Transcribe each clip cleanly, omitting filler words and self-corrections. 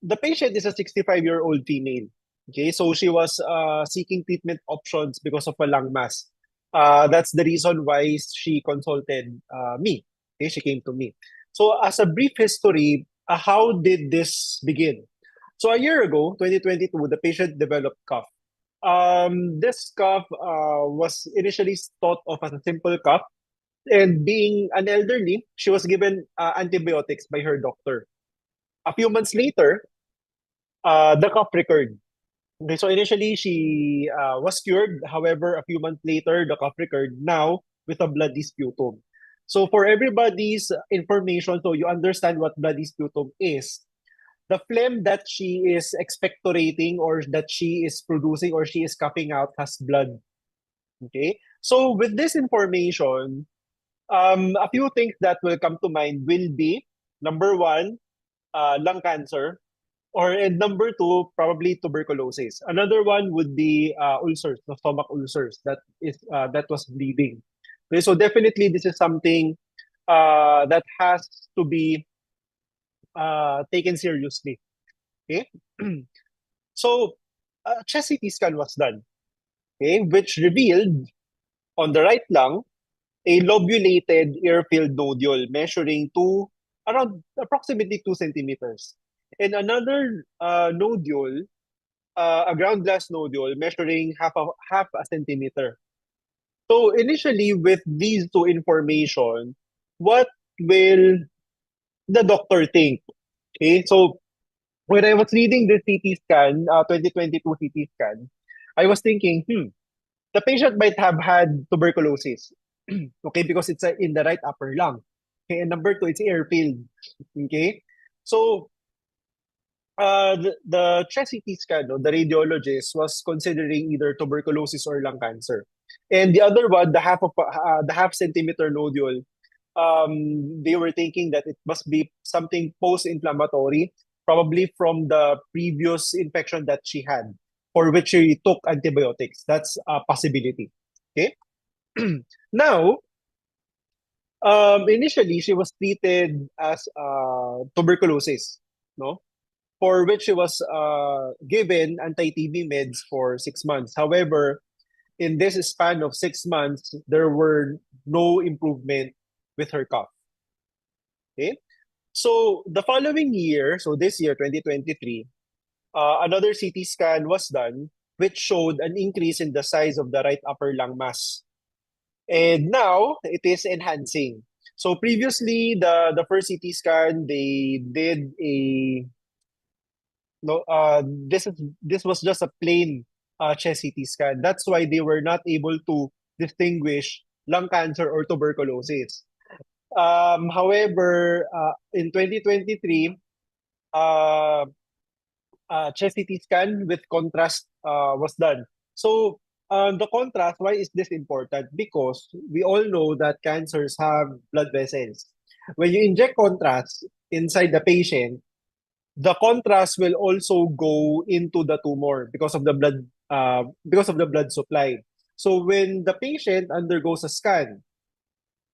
the patient is a 65-year-old female. Okay, so she was seeking treatment options because of a lung mass. That's the reason why she consulted me. Okay, she came to me. So as a brief history, how did this begin? So a year ago, 2022, the patient developed cough. This cough was initially thought of as a simple cough, and being an elderly, she was given antibiotics by her doctor. A few months later, the cough recurred. Okay, so initially she was cured. However, a few months later, the cough recurred now with a bloody sputum. So for everybody's information, so you understand what bloody sputum is, the phlegm that she is expectorating or that she is producing or she is coughing out has blood. Okay. So with this information, a few things that will come to mind will be number one, lung cancer, or and number two, probably tuberculosis. Another one would be ulcers, the stomach ulcers that was bleeding. Okay, so definitely this is something that has to be taken seriously. Okay, so chest CT scan was done. Okay, which revealed on the right lung a lobulated air-filled nodule measuring around approximately 2 centimeters, and another nodule, a ground glass nodule measuring half a centimeter. So initially, with these two information, what will the doctor think? Okay, so when I was reading the CT scan, 2022 CT scan, I was thinking, the patient might have had tuberculosis. Okay, because it's in the right upper lung. Okay, and number two, it's air-filled. Okay, so the chest CT scan, no, the radiologist was considering either tuberculosis or lung cancer, and the other one, the half centimeter nodule, they were thinking that it must be something post-inflammatory, probably from the previous infection that she had, for which she took antibiotics. That's a possibility. Okay. Now, initially she was treated as tuberculosis, no, for which she was given anti-TB meds for 6 months. However, in this span of 6 months, there were no improvement with her cough. Okay. So the following year, so this year, 2023, another CT scan was done, which showed an increase in the size of the right upper lung mass. And now it is enhancing. So previously, the first CT scan, they did a no this was just a plain chest CT scan. That's why they were not able to distinguish lung cancer or tuberculosis. However, in 2023, uh, chest CT scan with contrast was done. So the contrast, why is this important? Because we all know that cancers have blood vessels. When you inject contrast inside the patient, the contrast will also go into the tumor because of the blood supply. So when the patient undergoes a scan,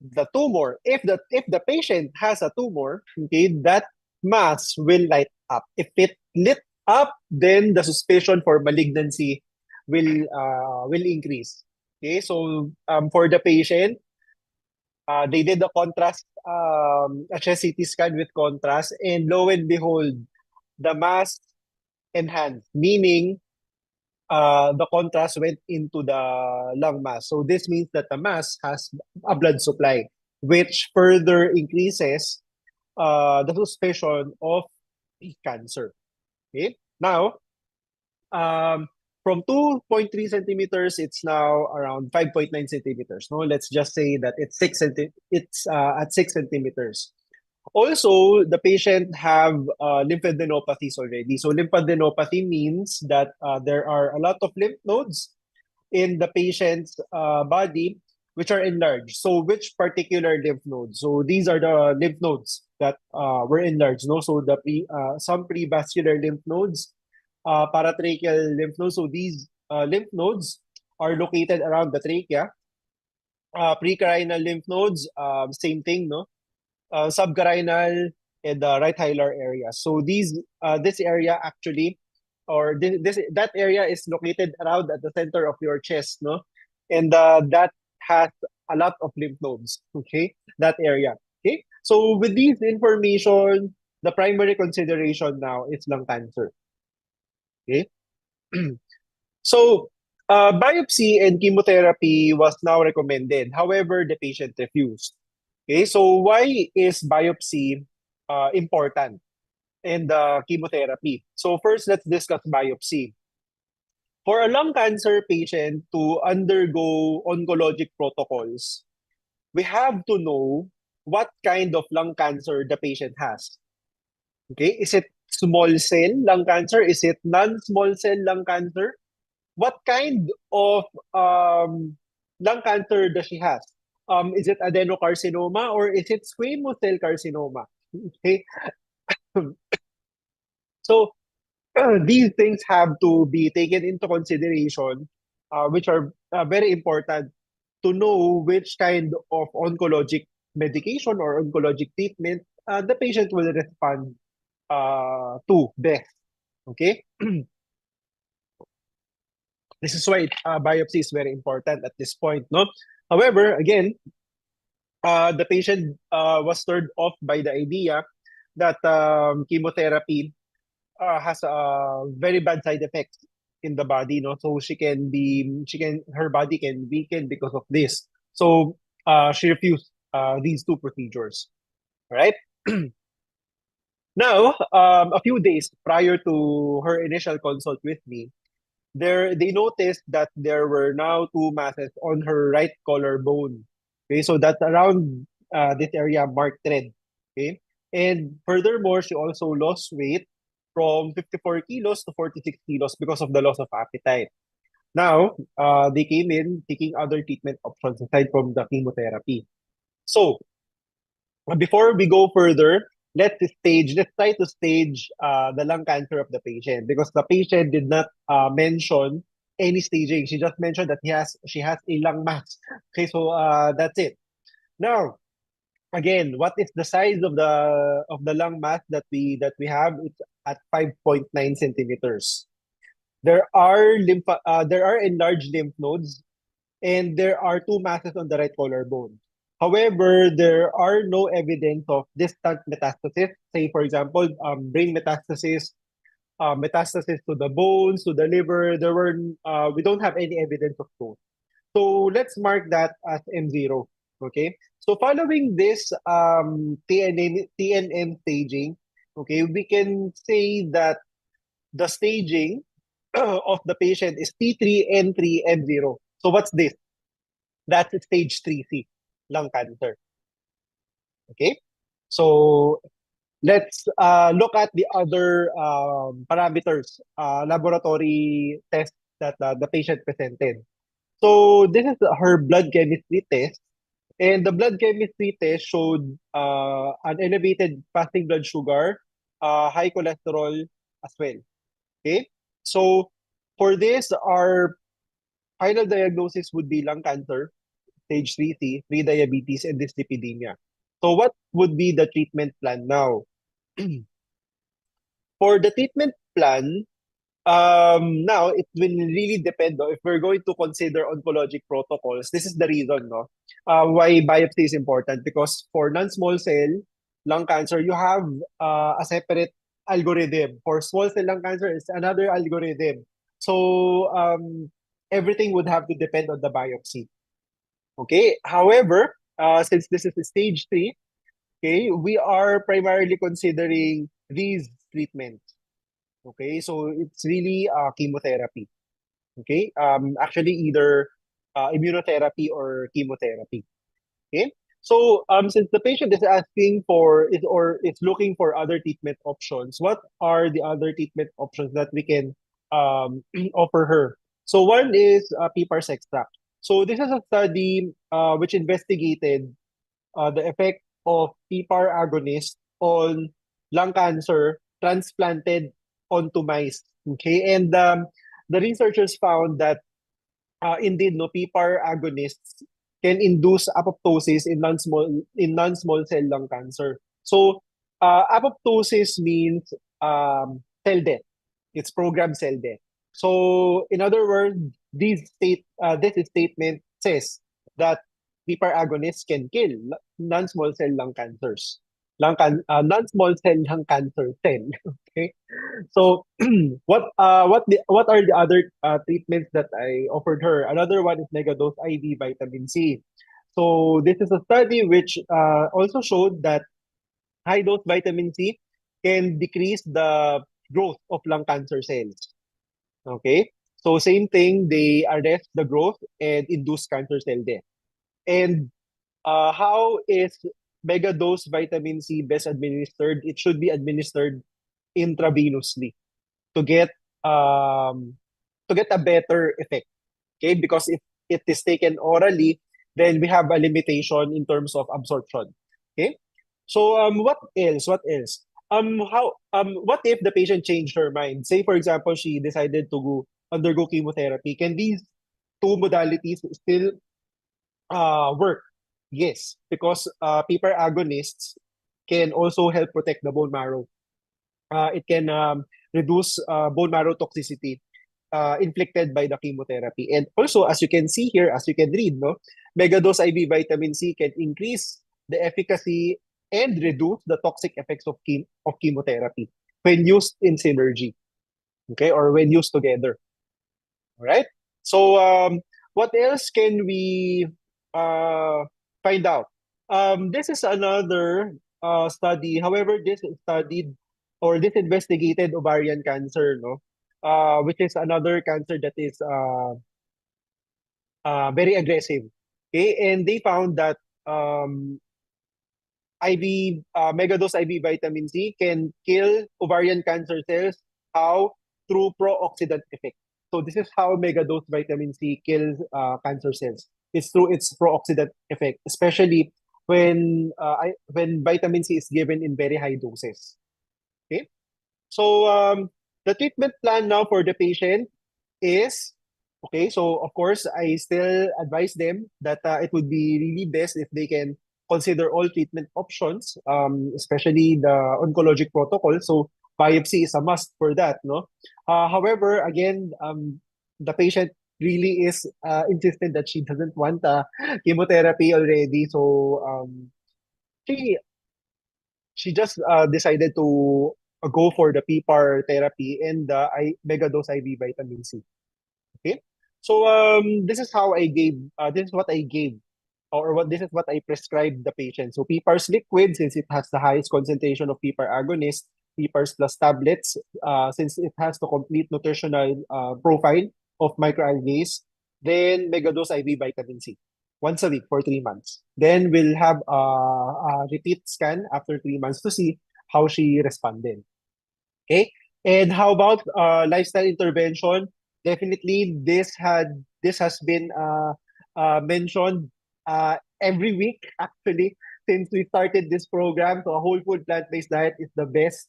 the tumor, if the patient has a tumor, okay, that mass will light up. If it lit up, then the suspicion for malignancy will increase. Okay, so for the patient, they did the contrast a chest CT scan with contrast, and lo and behold, the mass enhanced, meaning the contrast went into the lung mass. So this means that the mass has a blood supply, which further increases the suspicion of cancer. Okay. Now, um, from 2.3 centimeters, it's now around 5.9 centimeters. No, let's just say that it's at 6 centimeters. Also, the patient have lymphadenopathies already. So lymphadenopathy means that there are a lot of lymph nodes in the patient's body which are enlarged. So which particular lymph nodes? So these are the lymph nodes that were enlarged. No, so some prevascular lymph nodes, paratracheal lymph nodes. So these lymph nodes are located around the trachea. Precarinal lymph nodes, same thing, no? Subcarinal, and the right hilar area. So this area actually, or this that area is located around at the center of your chest, no, and that has a lot of lymph nodes. Okay, that area. Okay, so with these information, the primary consideration now is lung cancer. Okay, so biopsy and chemotherapy was now recommended. However, the patient refused. Okay, so why is biopsy important and chemotherapy? So first, let's discuss biopsy. For a lung cancer patient to undergo oncologic protocols, we have to know what kind of lung cancer the patient has. Okay, is it small cell lung cancer? Is it non-small cell lung cancer? What kind of lung cancer does she has? Is it adenocarcinoma or is it squamous cell carcinoma? Okay, so these things have to be taken into consideration, which are very important to know which kind of oncologic medication or oncologic treatment the patient will respond to best. Okay, this is why biopsy is very important at this point. No, however, again, the patient was turned off by the idea that chemotherapy has a very bad side effects in the body, no? So her body can weaken because of this. So she refused these two procedures. Right? Now, a few days prior to her initial consult with me, they noticed that there were now two masses on her right collarbone. Okay, so that's around this area marked red. Okay, and furthermore, she also lost weight from 54 kilos to 46 kilos because of the loss of appetite. Now, they came in seeking other treatment options aside from the chemotherapy. So, before we go further, let's try to stage the lung cancer of the patient because the patient did not mention any staging. She just mentioned that she has a lung mass. Okay, so that's it. Now, again, what is the size of the lung mass that we have? It's at 5.9 centimeters. There are enlarged lymph nodes and there are two masses on the right collarbone. However, there are no evidence of distant metastasis. Say, for example, brain metastasis, metastasis to the bones, to the liver. We don't have any evidence of those. So let's mark that as M0. Okay. So following this TNM staging, okay, we can say that the staging of the patient is T3N3M0. So what's this? That's stage 3C, lung cancer. Okay? So let's look at the other parameters, laboratory tests that the patient presented. So this is her blood chemistry test. And the blood chemistry test showed an elevated fasting blood sugar, high cholesterol as well. Okay? So for this, our final diagnosis would be lung cancer, stage 3C, pre-diabetes, and dyslipidemia. So what would be the treatment plan now? For the treatment plan, now it will really depend if we're going to consider oncologic protocols. This is the reason, no, why biopsy is important because for non-small cell lung cancer, you have a separate algorithm. For small cell lung cancer, it's another algorithm. So everything would have to depend on the biopsy. Okay. However, since this is stage 3, okay, we are primarily considering these treatments. Okay, so it's really chemotherapy. Okay, actually either immunotherapy or chemotherapy. Okay, so since the patient is asking for is looking for other treatment options, what are the other treatment options that we can offer her? So one is PPAR extract. So this is a study which investigated the effect of PPAR agonist on lung cancer transplanted onto mice. Okay, and the researchers found that indeed, no, PPAR agonists can induce apoptosis in non-small cell lung cancer. So Apoptosis means cell death. It's programmed cell death. So, in other words, this statement says that PPAR agonists can kill non-small cell lung cancers. Non-small cell lung cancer cell. Okay. So, what are the other treatments that I offered her? Another one is megadose IV vitamin C. So, this is a study which also showed that high dose vitamin C can decrease the growth of lung cancer cells. Okay? So same thing, they arrest the growth and induce cancer cell death. And how is mega dose vitamin C best administered? It should be administered intravenously to get um to get a better effect. Okay? Because if it is taken orally, then we have a limitation in terms of absorption. Okay? So what else? What else? What if the patient changed her mind? Say for example she decided to undergo chemotherapy. Can these two modalities still work? Yes, because PPAR agonists can also help protect the bone marrow. It can reduce bone marrow toxicity inflicted by the chemotherapy. And also, as you can see here, as you can read, no, megadose IV vitamin C can increase the efficacy and reduce the toxic effects of chemotherapy when used in synergy, okay, or when used together. All right. So, what else can we uh, find out? This is another study. However, this studied or this investigated ovarian cancer, no, which is another cancer that is very aggressive. Okay, and they found that megadose IV vitamin C can kill ovarian cancer cells. How? Through pro-oxidant effect. So this is how megadose vitamin C kills cancer cells. It's through its pro-oxidant effect, especially when vitamin C is given in very high doses. Okay, so the treatment plan now for the patient is okay. So of course, I still advise them that it would be really best if they can consider all treatment options, especially the oncologic protocol. So biopsy is a must for that, no? However, again, the patient really is insistent that she doesn't want chemotherapy already. So she she just decided to go for the PPAR therapy and the mega dose IV vitamin C. Okay. So this is how I gave this is what I gave or what this is what I prescribed the patient. So PPAR's liquid since it has the highest concentration of PPAR agonist, PPAR's plus tablets since it has the complete nutritional profile of microalgae, then megadose IV vitamin C once a week for 3 months. Then we'll have a repeat scan after 3 months to see how she responded. Okay. And how about lifestyle intervention? Definitely, this has been mentioned every week actually since we started this program. So a whole food plant-based diet is the best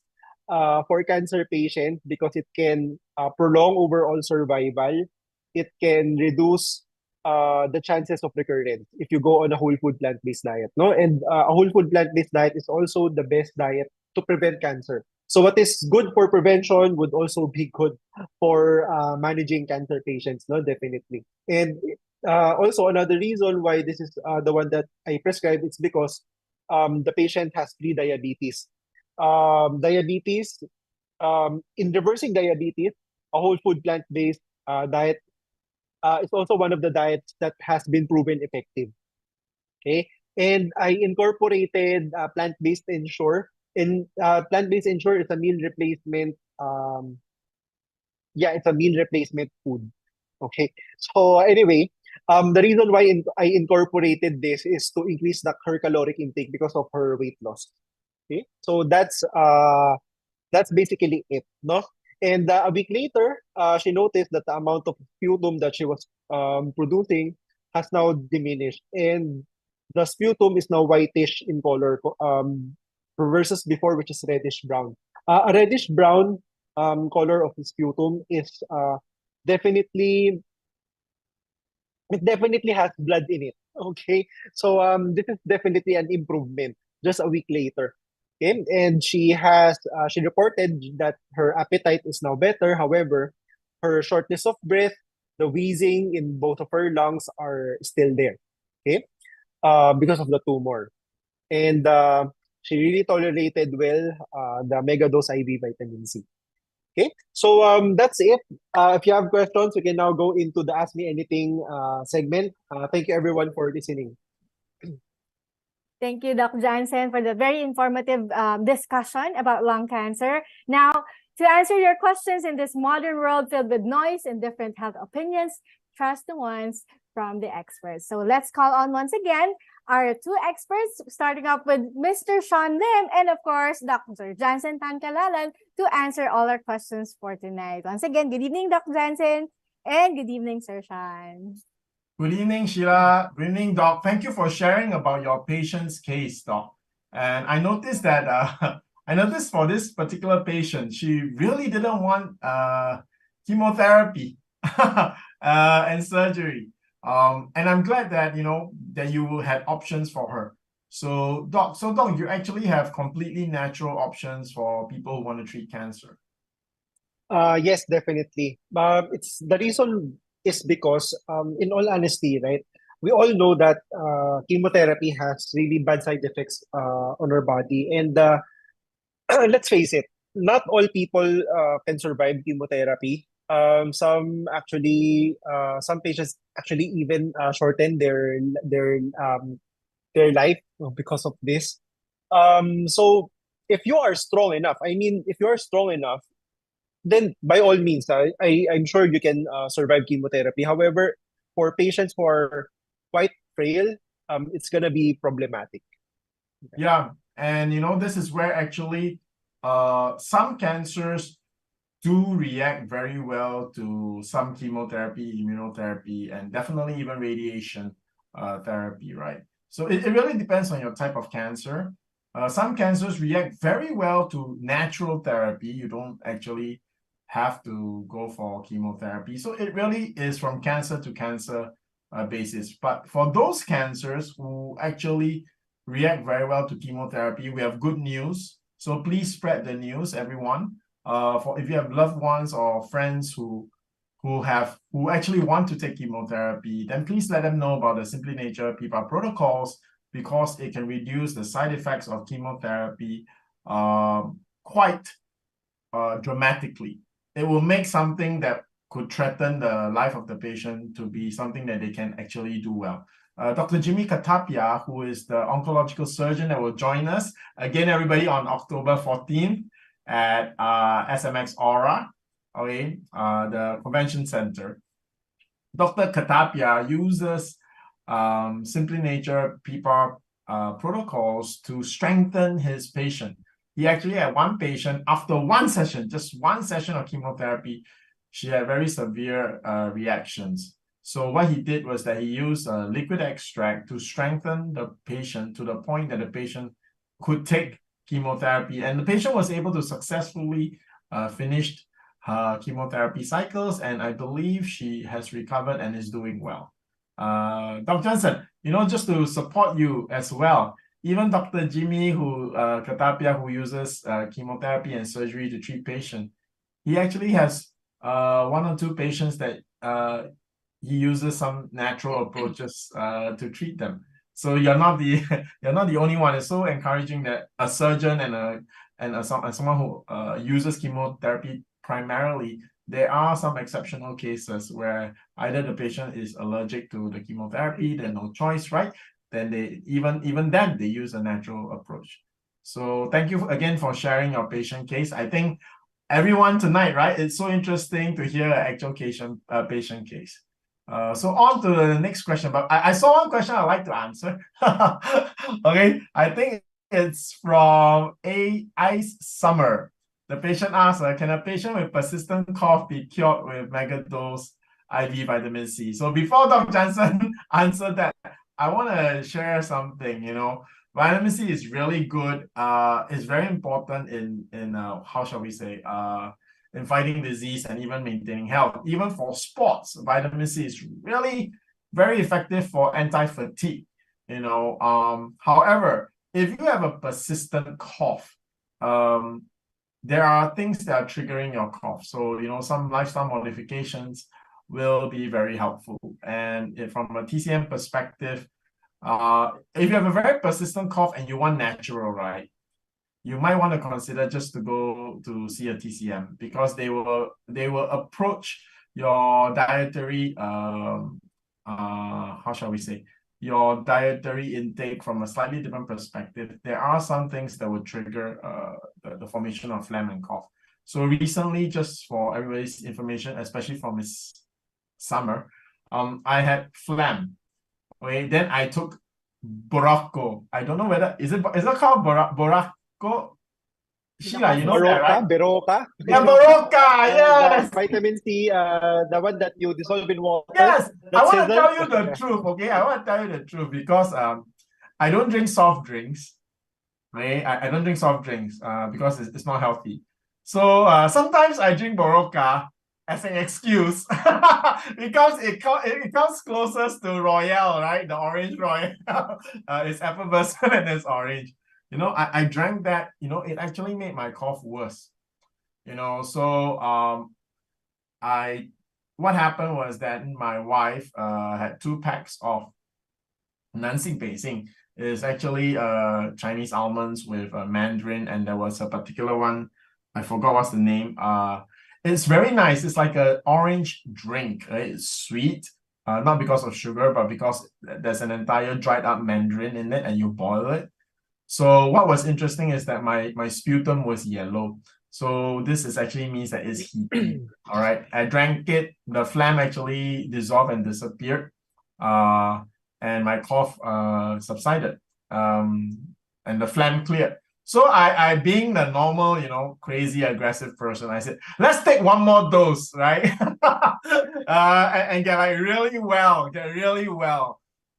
for cancer patients because it can prolong overall survival. It can reduce the chances of recurrence if you go on a whole food plant-based diet. No, and a whole food plant-based diet is also the best diet to prevent cancer. So what is good for prevention would also be good for managing cancer patients, no, definitely. And also another reason why this is the one that I prescribe is because the patient has pre-diabetes. Diabetes, in reversing diabetes, a whole food plant-based diet is also one of the diets that has been proven effective. Okay. And I incorporated plant-based ensure. In plant-based ensure is a meal replacement. Yeah, it's a meal replacement food. Okay. So anyway, the reason why I incorporated this is to increase her caloric intake because of her weight loss. Okay. So that's basically it, no? And a week later, she noticed that the amount of sputum that she was producing has now diminished, and the sputum is now whitish in color, versus before, which is reddish brown. A reddish brown color of the sputum is definitely it definitely has blood in it. Okay, so this is definitely an improvement just a week later. Okay, and she reported that her appetite is now better. However, her shortness of breath, the wheezing in both of her lungs are still there. Okay, because of the tumor, and she really tolerated well the mega dose IV vitamin C. Okay, so that's it. If you have questions, we can now go into the Ask Me Anything segment. Thank you everyone for listening. Thank you, Doc Jansen, for the very informative discussion about lung cancer. Now, to answer your questions in this modern world filled with noise and different health opinions, trust the ones from the experts. So let's call on once again our two experts, starting off with Mr. Sean Lim and, of course, Dr. Jansen Calalan to answer all our questions for tonight. Once again, good evening, Dr. Jansen, and good evening, Sir Sean. Good evening, Sheila. Good evening, Doc. Thank you for sharing about your patient's case, Doc. And I noticed that I noticed for this particular patient, she really didn't want chemotherapy and surgery. And I'm glad that that you had options for her. So Doc, you actually have completely natural options for people who want to treat cancer. Yes, definitely. It's the reason is because, in all honesty, right, we all know that chemotherapy has really bad side effects on our body, and let's face it, not all people can survive chemotherapy. Some patients actually even shorten their life because of this. So if you are strong enough, I mean, if you are strong enough, then by all means, I'm sure you can survive chemotherapy. However, for patients who are quite frail, it's gonna be problematic. Yeah, and this is where actually some cancers do react very well to some chemotherapy, immunotherapy, and definitely even radiation therapy, right? So it really depends on your type of cancer. Some cancers react very well to natural therapy. You don't actually have to go for chemotherapy. So it really is from cancer to cancer basis. But for those cancers who actually react very well to chemotherapy, we have good news. So please spread the news, everyone. For if you have loved ones or friends who actually want to take chemotherapy, then please let them know about the Simply Nature PIPA protocols, because it can reduce the side effects of chemotherapy quite dramatically. It will make something that could threaten the life of the patient to be something that they can actually do well. Dr. Jimmy Katapia, who is the oncological surgeon that will join us again, everybody, on October 14th at SMX Aura, okay, the convention center. Dr. Katapia uses Simply Nature PIPA protocols to strengthen his patient. He actually had one patient, after one session, just one session of chemotherapy, she had very severe reactions. So what he did was that he used a liquid extract to strengthen the patient to the point that the patient could take chemotherapy. And the patient was able to successfully finish her chemotherapy cycles, and I believe she has recovered and is doing well. Dr. Jansen, just to support you as well, even Dr. Jimmy Katapia, who uses chemotherapy and surgery to treat patients, he actually has one or two patients that he uses some natural approaches to treat them. So you're not the only one. It's so encouraging that a surgeon and someone who uses chemotherapy primarily, there are some exceptional cases where either the patient is allergic to the chemotherapy, there's no choice, right? Then they even then they use a natural approach. So thank you again for sharing your patient case. I think everyone tonight, right? It's so interesting to hear an actual patient case. So on to the next question, but I saw one question I'd like to answer. Okay, I think it's from Ice Summer. The patient asks, can a patient with persistent cough be cured with megadose IV vitamin C? So before Dr. Jansen answered that, I want to share something. Vitamin C is really good. It's very important in how shall we say, in fighting disease and even maintaining health. Even for sports, vitamin C is really very effective for anti-fatigue. However, if you have a persistent cough, there are things that are triggering your cough. So, some lifestyle modifications will be very helpful. And from a TCM perspective, if you have a very persistent cough and you want natural, right, you might want to consider just to go to see a TCM, because they will approach your dietary how shall we say, your dietary intake from a slightly different perspective. There are some things that would trigger the formation of phlegm and cough. So recently, just for everybody's information, especially for Miss Summer, I had phlegm. Okay, then I took Boracco. I don't know whether is it called Boracco? Sheila, you know that, right? Beroca. Yeah, Boracca, yes. The vitamin C, the one that you dissolve in water. Yes, I That's want to it, tell you the yeah. truth, okay? I want to tell you the truth because I don't drink soft drinks. Okay? I don't drink soft drinks because it's not healthy. So sometimes I drink Boracca as an excuse because it comes closest to Royale, right? The orange Royale. It's effervescent and it's orange. I drank that, it actually made my cough worse. So what happened was that my wife had 2 packs of Nancy Beijing. It's actually Chinese almonds with mandarin, and there was a particular one, I forgot what's the name. It's very nice. It's like an orange drink. Right? It's sweet, not because of sugar, but because there's an entire dried up mandarin in it, and you boil it. So what was interesting is that my sputum was yellow. So this actually means that it's heaty. All right. I drank it. The phlegm actually dissolved and disappeared. And my cough subsided. And the phlegm cleared. So I being the normal, crazy aggressive person, I said, let's take one more dose, right? And get really well.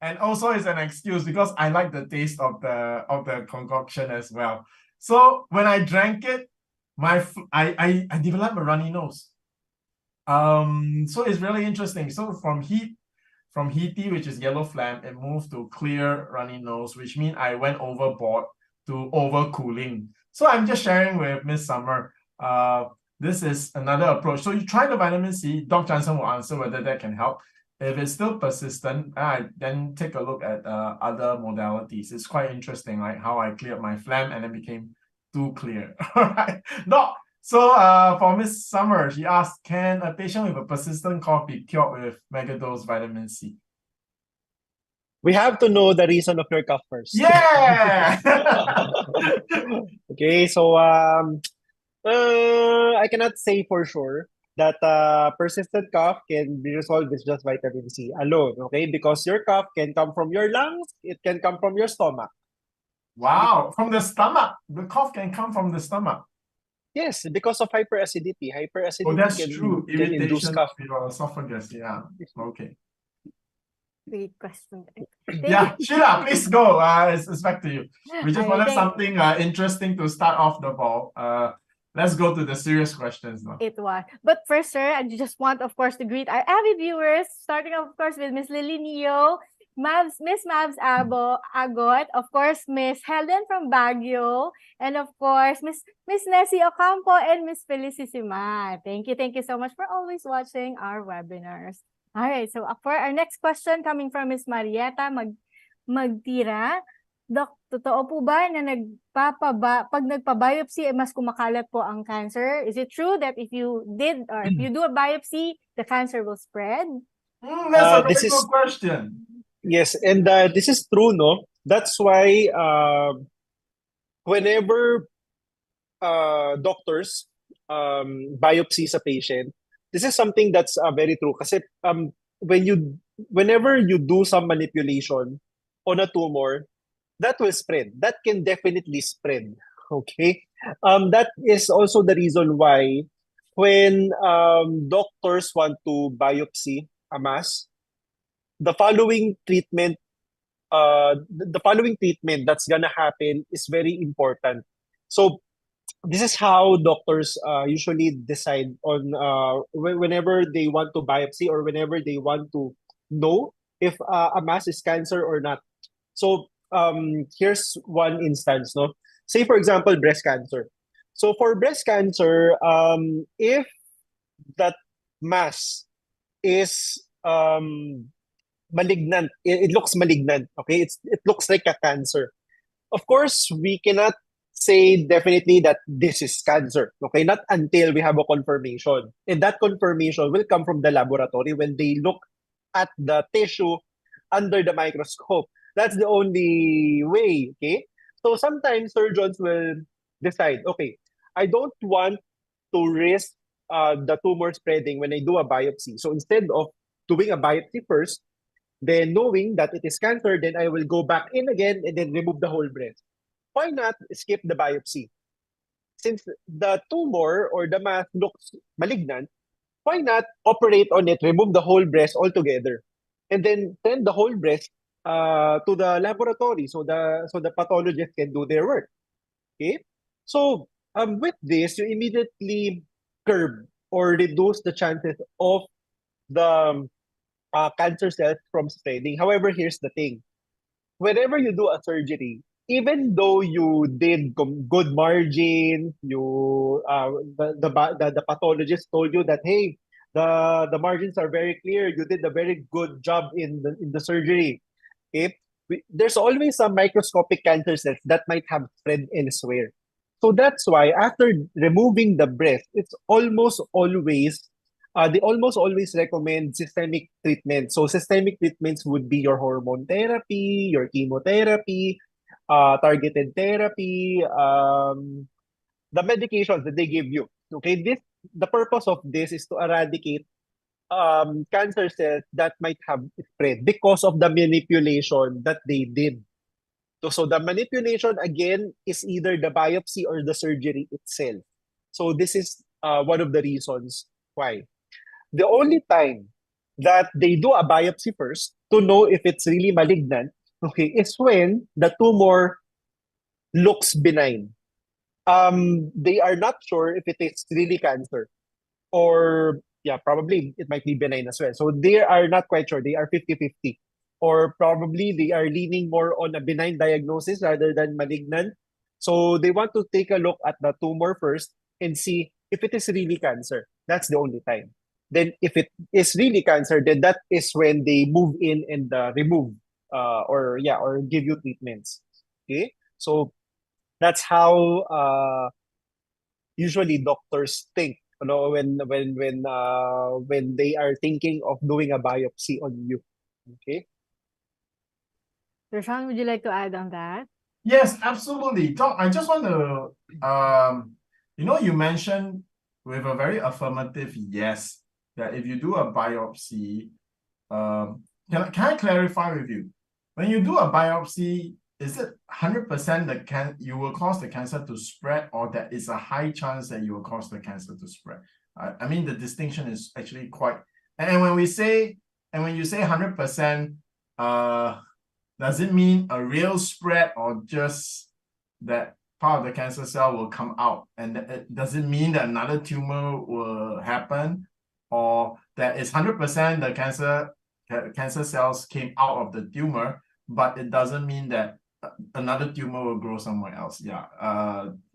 And also it's an excuse because I like the taste of the concoction as well. So when I drank it, I developed a runny nose. So it's really interesting. So from heaty, which is yellow phlegm, it moved to clear runny nose, which means I went overboard to overcooling. So I'm just sharing with Miss Summer. This is another approach. So you try the vitamin C. Dr. Jansen will answer whether that can help. If it's still persistent, then take a look at other modalities. It's quite interesting, like how I cleared my phlegm and then became too clear. All right. So for Miss Summer, she asked, can a patient with a persistent cough be cured with megadose vitamin C? We have to know the reason of your cough first. Yeah! Okay, so I cannot say for sure that persistent cough can be resolved with just vitamin C alone, okay? Because your cough can come from your lungs, it can come from your stomach. Wow, from the stomach. The cough can come from the stomach. Yes, because of hyperacidity. Hyperacidity Oh, that's can, true. can induce Irritation cough. of your esophagus. Yeah. Okay. Great question. Yeah, Sheila, please go. It's back to you. We just wanted something interesting to start off the ball. Let's go to the serious questions now. It was. But first, sir, I just want, of course, to greet our avid viewers, starting, of course, with Miss Lily Neo, Miss Mavs Agot, of course, Miss Helen from Baguio, and of course, Miss Nessie Ocampo and Miss Felicissima. Thank you so much for always watching our webinars. All right, so for our next question coming from Miss Marietta Magtira. Dok, totoo po ba na pag nagpa-biopsy, mas kumakalat po ang cancer? Is it true that if you do a biopsy, the cancer will spread? That's a very good question. Yes, and this is true, no? That's why whenever doctors biopsy a patient, this is something that's very true. Kasi whenever you do some manipulation on a tumor, that will spread. That can definitely spread. Okay? That is also the reason why when doctors want to biopsy a mass, the following treatment that's gonna happen is very important. So this is how doctors usually decide on whenever they want to biopsy or whenever they want to know if a mass is cancer or not. So here's one instance, no? Say for example, breast cancer. So for breast cancer, if that mass is malignant, it looks malignant, okay? It looks like a cancer. Of course, we cannot say definitely that this is cancer, okay? Not until we have a confirmation. And that confirmation will come from the laboratory when they look at the tissue under the microscope. That's the only way, okay? So sometimes surgeons will decide, okay, I don't want to risk the tumor spreading when I do a biopsy. So instead of doing a biopsy first, then knowing that it is cancer, then I will go back in again and then remove the whole breast. Why not skip the biopsy? Since the tumor or the mass looks malignant, why not operate on it, remove the whole breast altogether, and then send the whole breast to the laboratory so the pathologist can do their work. Okay, so with this, you immediately curb or reduce the chances of the cancer cells from spreading. However, here's the thing: whenever you do a surgery, even though you did good margin, the pathologist told you that hey, the margins are very clear. You did a very good job in the surgery. Okay, there's always some microscopic cancer cells that might have spread elsewhere. So that's why after removing the breast, it's almost always they almost always recommend systemic treatment. So systemic treatments would be your hormone therapy, your chemotherapy, targeted therapy, the medications that they give you. Okay, the purpose of this is to eradicate cancer cells that might have spread because of the manipulation that they did. So the manipulation again is either the biopsy or the surgery itself. So this is one of the reasons why. The only time that they do a biopsy first to know if it's really malignant, okay, is when the tumor looks benign. They are not sure if it is really cancer or yeah, probably it might be benign as well. So they are not quite sure. They are 50-50. Or probably they are leaning more on a benign diagnosis rather than malignant. So they want to take a look at the tumor first and see if it is really cancer. That's the only time. Then if it is really cancer, then that is when they move in and remove or give you treatments. Okay? So that's how usually doctors think, you know, when they are thinking of doing a biopsy on you. Okay. Roshan, would you like to add on that? Yes, absolutely. Doc, I just want to, you mentioned with a very affirmative yes, that if you do a biopsy, can I clarify with you? When you do a biopsy, is it 100% that you will cause the cancer to spread, or there is a high chance that you will cause the cancer to spread? I mean, the distinction is actually quite, and when you say 100%, does it mean a real spread or just that part of the cancer cell will come out? And does it mean that another tumor will happen, or that is 100% the cancer cells came out of the tumor, but it doesn't mean that another tumor will grow somewhere else? Yeah,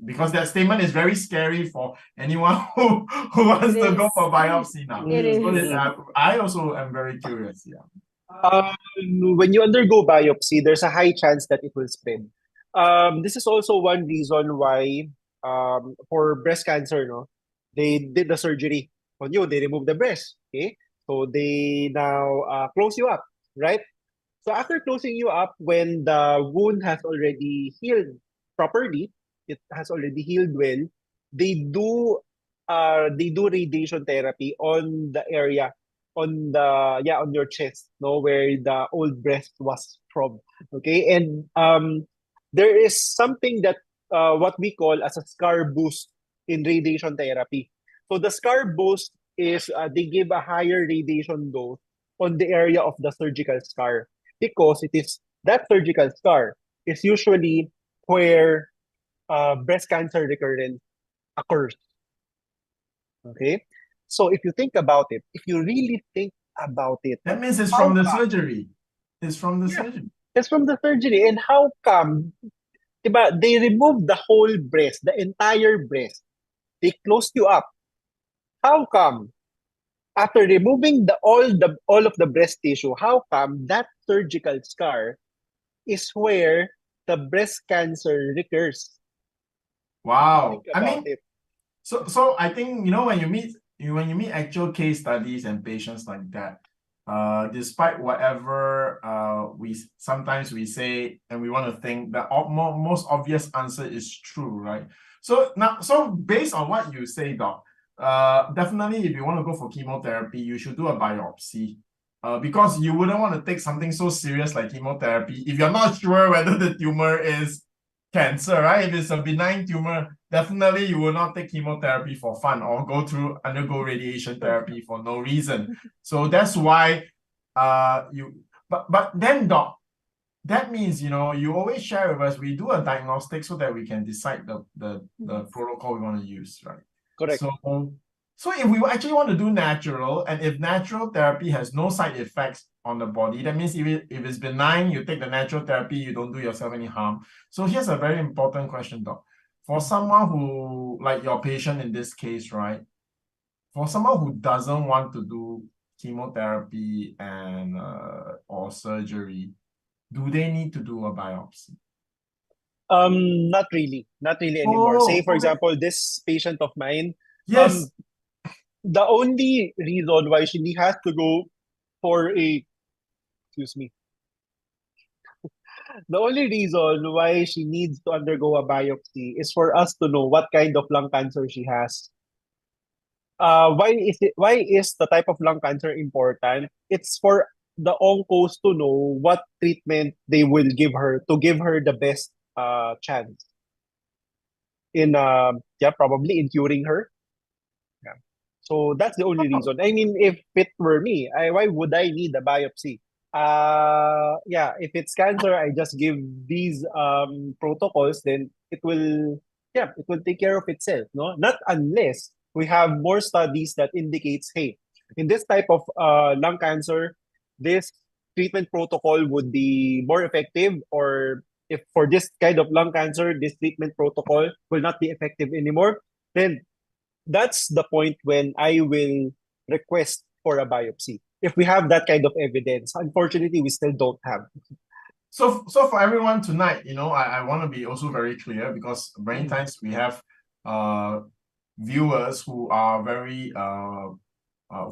because that statement is very scary for anyone who wants to go for biopsy now. It is. So I also am very curious. Yeah. When you undergo biopsy, there's a high chance that it will spread. This is also one reason why for breast cancer, no, they did the surgery on you. They removed the breast. Okay, so they now close you up, right? So after closing you up, when the wound has already healed properly, it has already healed well, they do radiation therapy on the area on your chest, no, where the old breast was from. Okay, and there is something that what we call as a scar boost in radiation therapy. So the scar boost is they give a higher radiation dose on the area of the surgical scar, because it is that surgical scar is usually where breast cancer recurrence occurs. Okay, so if you think about it, if you really think about it, That means it's how from the come? surgery. It's from the Yeah. surgery. That's from the surgery. And how come, diba, they removed the whole breast, the entire breast. They closed you up. How come? After removing all of the breast tissue, how come that surgical scar is where the breast cancer recurs? Wow. Think I about mean, it. so I think when you meet actual case studies and patients like that, despite whatever we sometimes we say and we want to think the most obvious answer is true, right? So now, so based on what you say, Doc, definitely if you want to go for chemotherapy, you should do a biopsy. Because you wouldn't want to take something so serious like chemotherapy if you're not sure whether the tumor is cancer, right? If it's a benign tumor, definitely you will not take chemotherapy for fun or undergo radiation therapy for no reason. So that's why but then, Doc, that means you always share with us, we do a diagnostic so that we can decide the protocol we want to use, right? Correct. So if we actually want to do natural, and if natural therapy has no side effects on the body, that means if it's benign, you take the natural therapy, you don't do yourself any harm. So here's a very important question, Doc. For someone who, like your patient in this case, right? For someone who doesn't want to do chemotherapy and or surgery, do they need to do a biopsy? Not really. Not really anymore. Say, for Okay. example, this patient of mine, Yes. the only reason why she has to go for a, excuse me, the only reason why she needs to undergo a biopsy is for us to know what kind of lung cancer she has. Why is the type of lung cancer important? It's for the oncos to know what treatment they will give her to give her the best chance in probably in curing her. Yeah. So that's the only reason. I mean, if it were me, why would I need a biopsy? Yeah, if it's cancer, I just give these protocols, then it will take care of itself, no? Not unless we have more studies that indicates, hey, in this type of lung cancer, this treatment protocol would be more effective, or if for this kind of lung cancer, this treatment protocol will not be effective anymore, then that's the point when I will request for a biopsy. If we have that kind of evidence, unfortunately, we still don't have. So for everyone tonight, I want to be also very clear, because many times we have viewers who are very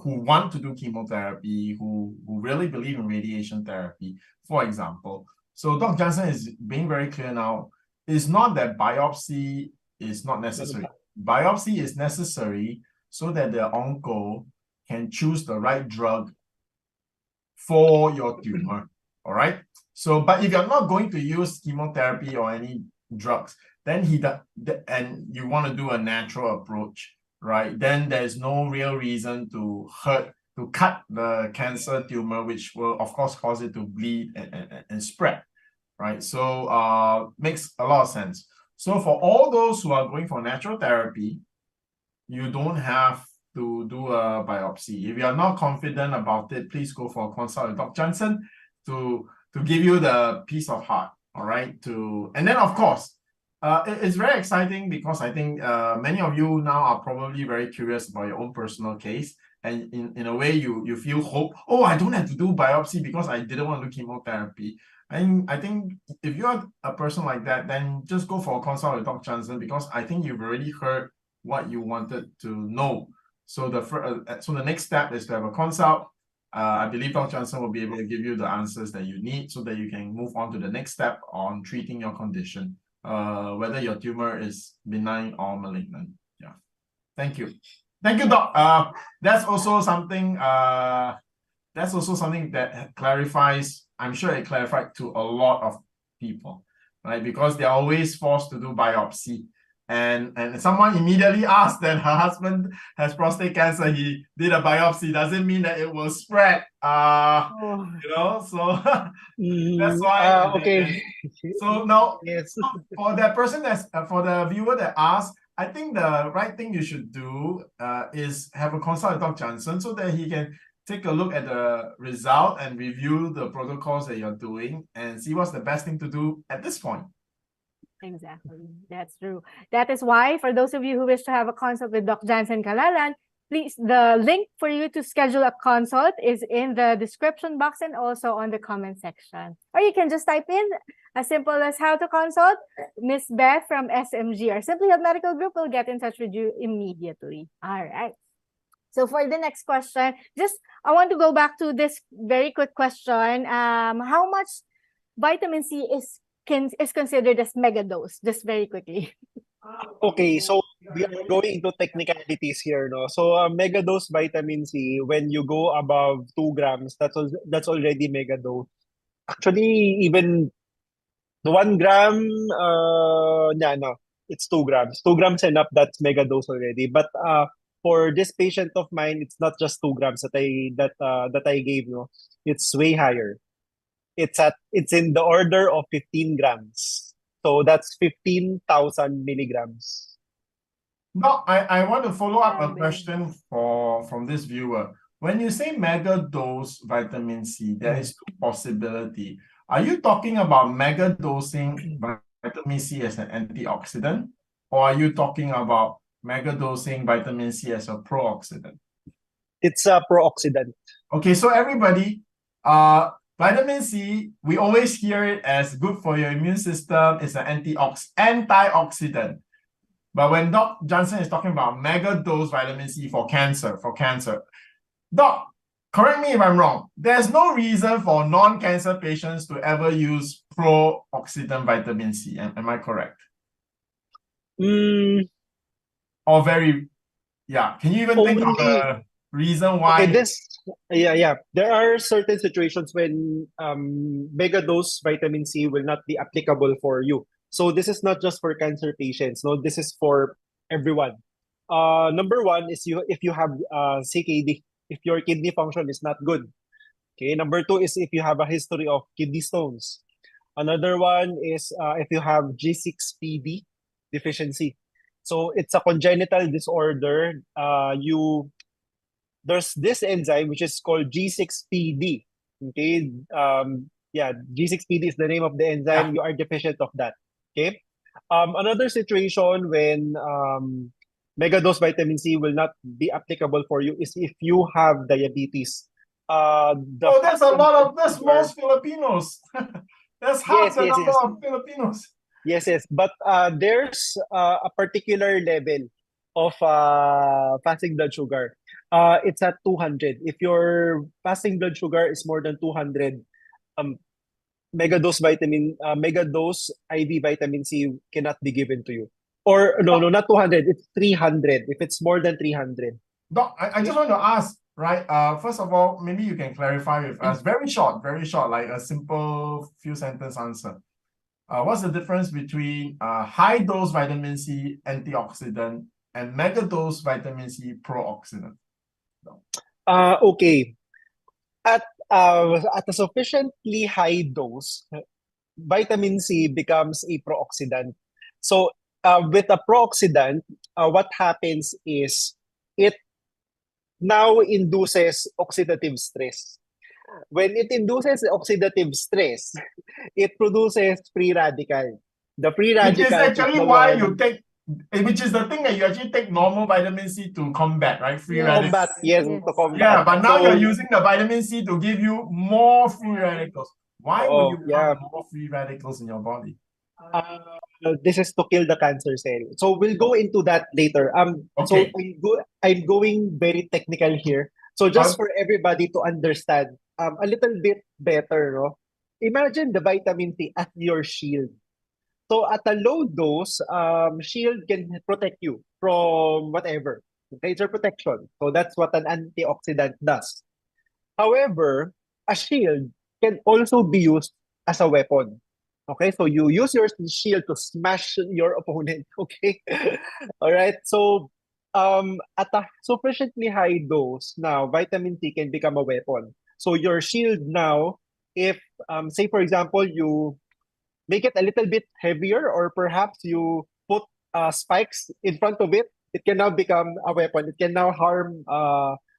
who want to do chemotherapy, who really believe in radiation therapy, for example. So Dr. Jansen is being very clear now. It's not that biopsy is not necessary. Biopsy is necessary so that the onco can choose the right drug for your tumor. All right. So, but if you're not going to use chemotherapy or any drugs, then and you want to do a natural approach, right? Then there's no real reason to cut the cancer tumor, which will of course cause it to bleed and spread, right? So makes a lot of sense. So for all those who are going for natural therapy, you don't have to do a biopsy. If you are not confident about it, please go for a consult with Dr. Jansen to give you the peace of heart. All right. And then of course, it's very exciting, because I think many of you now are probably very curious about your own personal case. And in a way, you feel hope. Oh, I don't have to do biopsy because I didn't want to do chemotherapy. I think if you're a person like that, then just go for a consult with Dr. Jansen, because I think you've already heard what you wanted to know. So the next step is to have a consult. I believe Dr. Jansen will be able to give you the answers that you need so that you can move on to the next step on treating your condition, whether your tumor is benign or malignant. Yeah. Thank you. Thank you, Doc. That's also something that clarifies, I'm sure it clarified to a lot of people, right? Because they're always forced to do biopsy. And someone immediately asked that her husband has prostate cancer. He did a biopsy. Doesn't mean that it will spread. So that's why. Okay. So now, Yes. for that person for the viewer that asked, I think the right thing you should do is have a consult with Dr. Jansen so that he can take a look at the result and review the protocols that you're doing and see what's the best thing to do at this point. Exactly. That's true. That is why, for those of you who wish to have a consult with Dr. Jansen Calalan, please, the link for you to schedule a consult is in the description box and also on the comment section. Or you can just type in as simple as how to consult. Miss Beth from SMG or Simply Health Medical Group will get in touch with you immediately. All right. So for the next question, I want to go back to this very quick question. How much vitamin C is considered as mega dose? Just very quickly. Okay, so we are going into technicalities here, no? So mega dose vitamin C, when you go above 2 grams, that's already mega dose. Actually, even the 1 gram, yeah, no, it's 2 grams. 2 grams enough, that's mega dose already. But for this patient of mine, it's not just 2 grams that I gave, no. It's way higher. It's in the order of 15 grams. So that's 15,000 milligrams. Now, I want to follow up a question from this viewer. When you say mega dose vitamin C, there is two possibility. Are you talking about mega dosing vitamin C as an antioxidant, or are you talking about mega dosing vitamin C as a pro-oxidant? It's a pro-oxidant. Okay, so everybody, vitamin C, we always hear it as good for your immune system. It's an antioxidant. But when Doc Jansen is talking about mega dose vitamin C for cancer, Doc, correct me if I'm wrong. There's no reason for non-cancer patients to ever use pro-oxidant vitamin C. Am I correct? Or yeah. Can you even think of a reason why? Okay, there are certain situations when mega dose vitamin C will not be applicable for you. So this is not just for cancer patients. No, this is for everyone. Number one is if you have CKD, if your kidney function is not good. Okay. Number two is if you have a history of kidney stones. Another one is if you have G6PD deficiency. So it's a congenital disorder. There's this enzyme which is called G6PD. Okay. G6PD is the name of the enzyme. You are deficient of that. Okay. Another situation when megadose vitamin C will not be applicable for you is if you have diabetes. That's most Filipinos. That's half the number of Filipinos. Yes. But there's a particular level of fasting blood sugar. It's at 200. If your fasting blood sugar is more than 200, megadose IV vitamin C cannot be given to you. Or no, not 200. It's 300. If it's more than 300. Doc, I just want to ask, right? First of all, maybe you can clarify with us. Very short, like a simple few sentence answer. What's the difference between high dose vitamin C antioxidant and mega dose vitamin C pro-oxidant? Okay. At a sufficiently high dose, vitamin C becomes a pro-oxidant. So with a pro-oxidant, what happens is it now induces oxidative stress. When it induces oxidative stress, it produces free radical. The free radical which is actually why you take, which is the thing that you actually take normal vitamin C to combat, right? Free radicals. To combat. Yeah, but now you're using the vitamin C to give you more free radicals. Why would you want more free radicals in your body? This is to kill the cancer cell. So we'll go into that later. Okay. So I'm going very technical here. So just for everybody to understand a little bit better, no? Imagine the vitamin C as your shield. So at a low dose, shield can protect you from whatever. Okay, it's your protection. So that's what an antioxidant does. However, a shield can also be used as a weapon. Okay, so you use your shield to smash your opponent. Okay, all right. So at a sufficiently high dose, now vitamin C can become a weapon. So your shield now, if say for example you make it a little bit heavier, or perhaps you put spikes in front of it, it can now become a weapon. It can now harm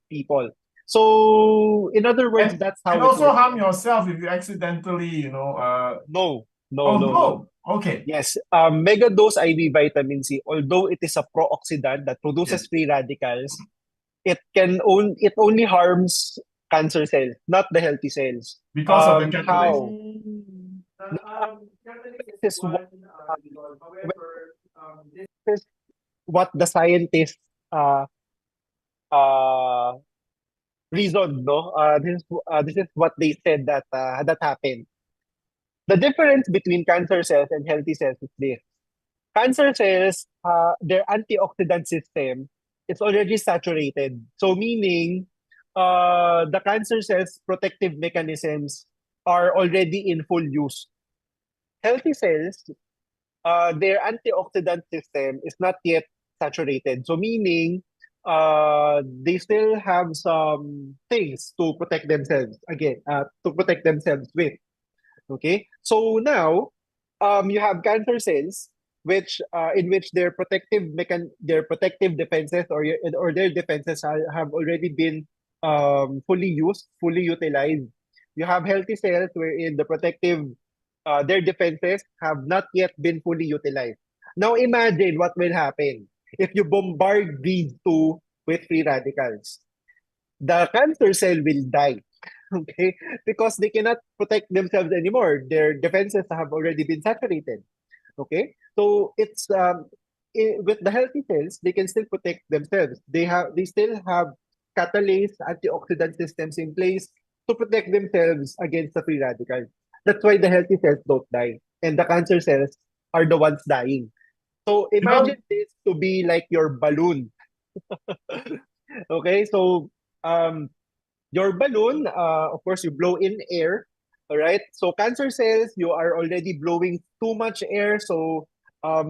people. So in other words, And that's and how it also works. harm yourself if you accidentally, No, no, oh no, no. no. Okay. Yes, mega dose IV vitamin C, although it is a pro-oxidant that produces Yes. free radicals, it only harms cancer cells, not the healthy cells. Because of the catalyst. How? Mm. This is what well, this is what the scientists uh uh reasoned, no? This is what they said that that happened. The difference between cancer cells and healthy cells is this. Cancer cells, their antioxidant system is already saturated. So meaning, the cancer cells' protective mechanisms are already in full use. Healthy cells, their antioxidant system is not yet saturated. So meaning, they still have some things to protect themselves again, to protect themselves with. Okay, so now you have cancer cells, which in which their protective defenses or their defenses have already been fully used, fully utilized. You have healthy cells wherein their defenses have not yet been fully utilized. Now imagine what will happen if you bombard these two with free radicals. The cancer cell will die. Okay, because they cannot protect themselves anymore. Their defenses have already been saturated. Okay, so with the healthy cells, they can still protect themselves. They still have catalase antioxidant systems in place to protect themselves against the free radicals. That's why the healthy cells don't die, and the cancer cells are the ones dying. So You know, imagine this to be like your balloon. Okay, so um your balloon, of course, you blow in air. All right. So cancer cells, you are already blowing too much air. So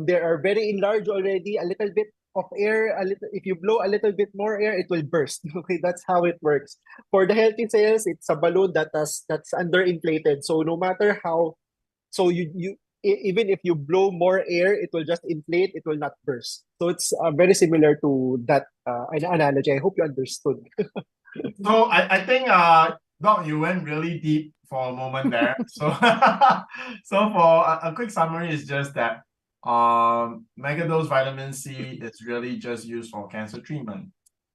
they are very enlarged already. A little bit of air, a little. If you blow a little bit more air, it will burst. Okay, that's how it works. For the healthy cells, it's a balloon that's underinflated. So no matter how, so even if you blow more air, it will just inflate. It will not burst. So it's very similar to that analogy. I hope you understood. so I think Doc, you went really deep for a moment there. So so for a quick summary is just that megadose vitamin C is really just used for cancer treatment.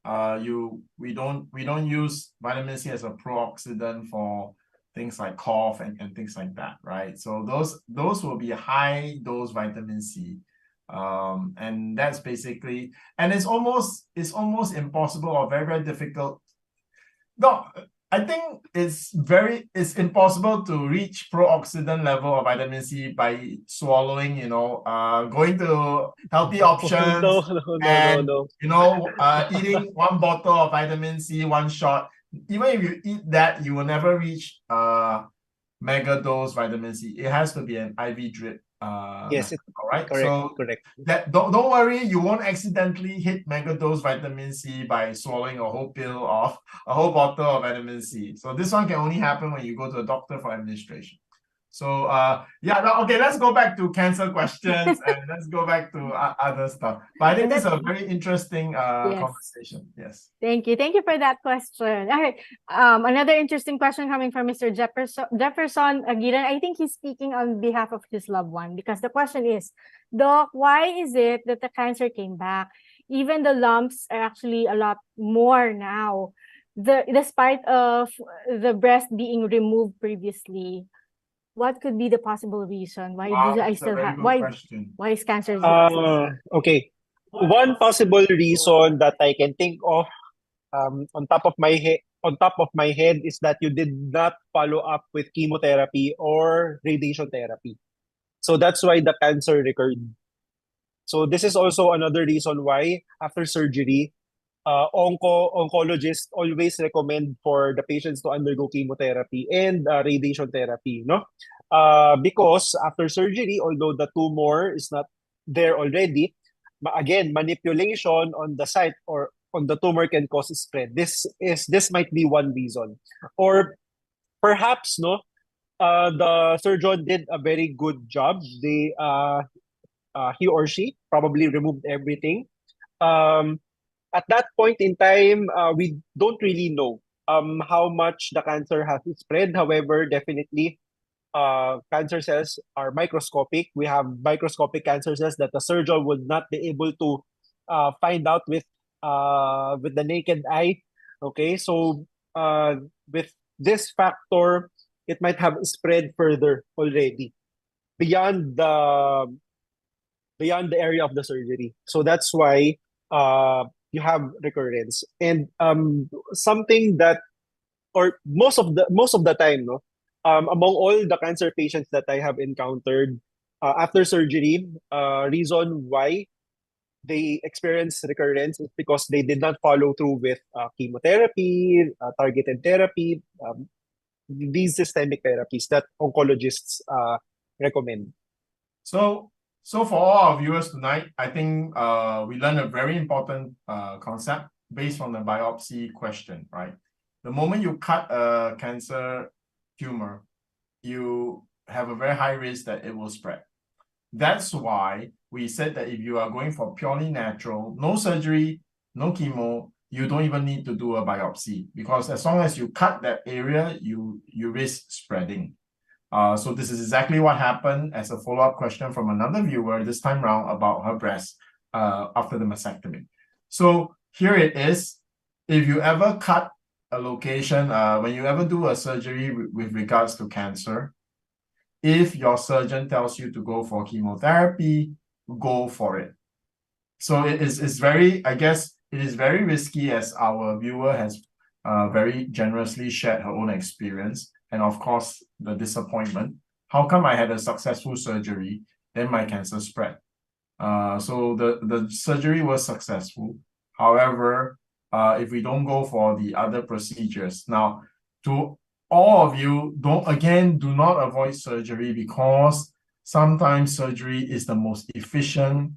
We don't use vitamin C as a pro-oxidant for things like cough and things like that, right? So those will be high dose vitamin C. And that's basically, and it's almost impossible or very, very difficult. No, I think it's impossible to reach pro-oxidant level of vitamin C by swallowing, going to healthy No, options no, no, no, and no. eating one bottle of vitamin C, one shot. Even if you eat that, you will never reach mega dose vitamin C. It has to be an IV drip Yes, method, all right? correct, So correct. that don't worry, you won't accidentally hit mega dose vitamin C by swallowing a whole pill of a whole bottle of vitamin C. So this one can only happen when you go to a doctor for administration. So yeah, okay, let's go back to cancer questions and let's go back to other stuff. But I think And this is that's a very interesting yes. conversation. Yes. Thank you. Thank you for that question. All right. Another interesting question coming from Mr. Jefferson Aguilan. I think he's speaking on behalf of his loved one because the question is, Doc, why is it that the cancer came back? Even the lumps are actually a lot more now. Despite of the breast being removed previously, what could be the possible reason? Why Wow, do I that's a still very have good question. why is cancer still exist? Okay. One possible reason that I can think of on top of my head is that you did not follow up with chemotherapy or radiation therapy. So that's why the cancer recurred. So this is also another reason why after surgery, oncologists always recommend for the patients to undergo chemotherapy and radiation therapy, no? Because after surgery, although the tumor is not there already, again, manipulation on the site or on the tumor can cause spread. This might be one reason, or perhaps no, the surgeon did a very good job. He or she probably removed everything. Um, at that point in time, we don't really know. how much the cancer has spread. However, definitely, cancer cells are microscopic. We have microscopic cancer cells that the surgeon would not be able to find out with the naked eye. Okay, so with this factor, it might have spread further already beyond the area of the surgery. So that's why you have recurrence. And something that, or most of the time, no, among all the cancer patients that I have encountered after surgery, reason why they experience recurrence is because they did not follow through with chemotherapy, targeted therapy, these systemic therapies that oncologists recommend. So for all our viewers tonight, I think we learned a very important concept based on the biopsy question, right? The moment you cut a cancer tumor, you have a very high risk that it will spread. That's why we said that if you are going for purely natural, no surgery, no chemo, you don't even need to do a biopsy, because as long as you cut that area, you risk spreading. So this is exactly what happened as a follow-up question from another viewer this time around about her breast after the mastectomy. So here it is. If you ever cut a location, when you ever do a surgery with regards to cancer, if your surgeon tells you to go for chemotherapy, go for it. So it's very, I guess, it is very risky, as our viewer has very generously shared her own experience. And of course, the disappointment. How come I had a successful surgery, then my cancer spread? So the surgery was successful. However, if we don't go for the other procedures. Now, to all of you, do not avoid surgery, because sometimes surgery is the most efficient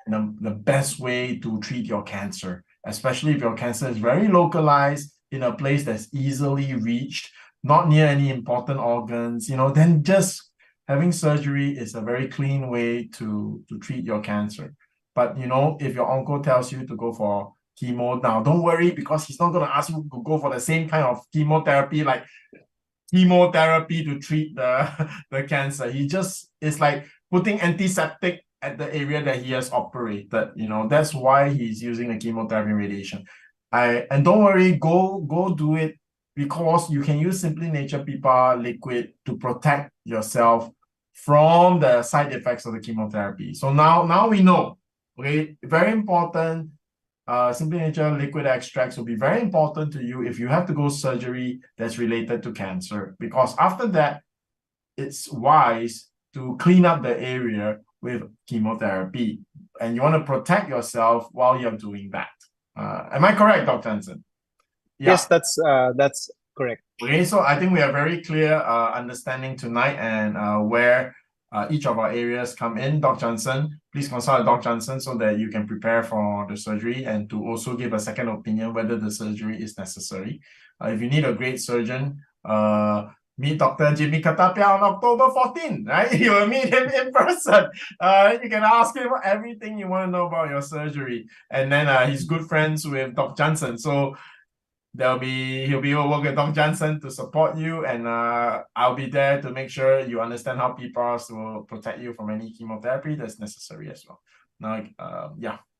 and the best way to treat your cancer, especially if your cancer is very localized in a place that's easily reached, not near any important organs, then just having surgery is a very clean way to treat your cancer. But, if your uncle tells you to go for chemo, now don't worry, because he's not going to ask you to go for the same kind of chemotherapy, like chemotherapy to treat the cancer. It's like putting antiseptic at the area that he has operated. That's why he's using the chemotherapy and radiation. And don't worry, go do it, because you can use Simply Nature PEPA liquid to protect yourself from the side effects of the chemotherapy. So now we know, okay, very important. Simply Nature liquid extracts will be very important to you if you have to go surgery that's related to cancer, because after that, it's wise to clean up the area with chemotherapy, and you want to protect yourself while you're doing that. Am I correct, Dr. Jansen? Yeah. Yes, that's correct. Okay, so I think we have very clear understanding tonight, and where each of our areas come in. Dr. Jansen, please consult Dr. Jansen so that you can prepare for the surgery, and to also give a second opinion whether the surgery is necessary. If you need a great surgeon, meet Dr. Jimmy Katapia on October 14, right? You will meet him in person. You can ask him everything you want to know about your surgery. And then he's good friends with Dr. Jansen. So he'll be able to work with Dr. Jansen to support you, and I'll be there to make sure you understand how PPARs will protect you from any chemotherapy that's necessary as well. Now,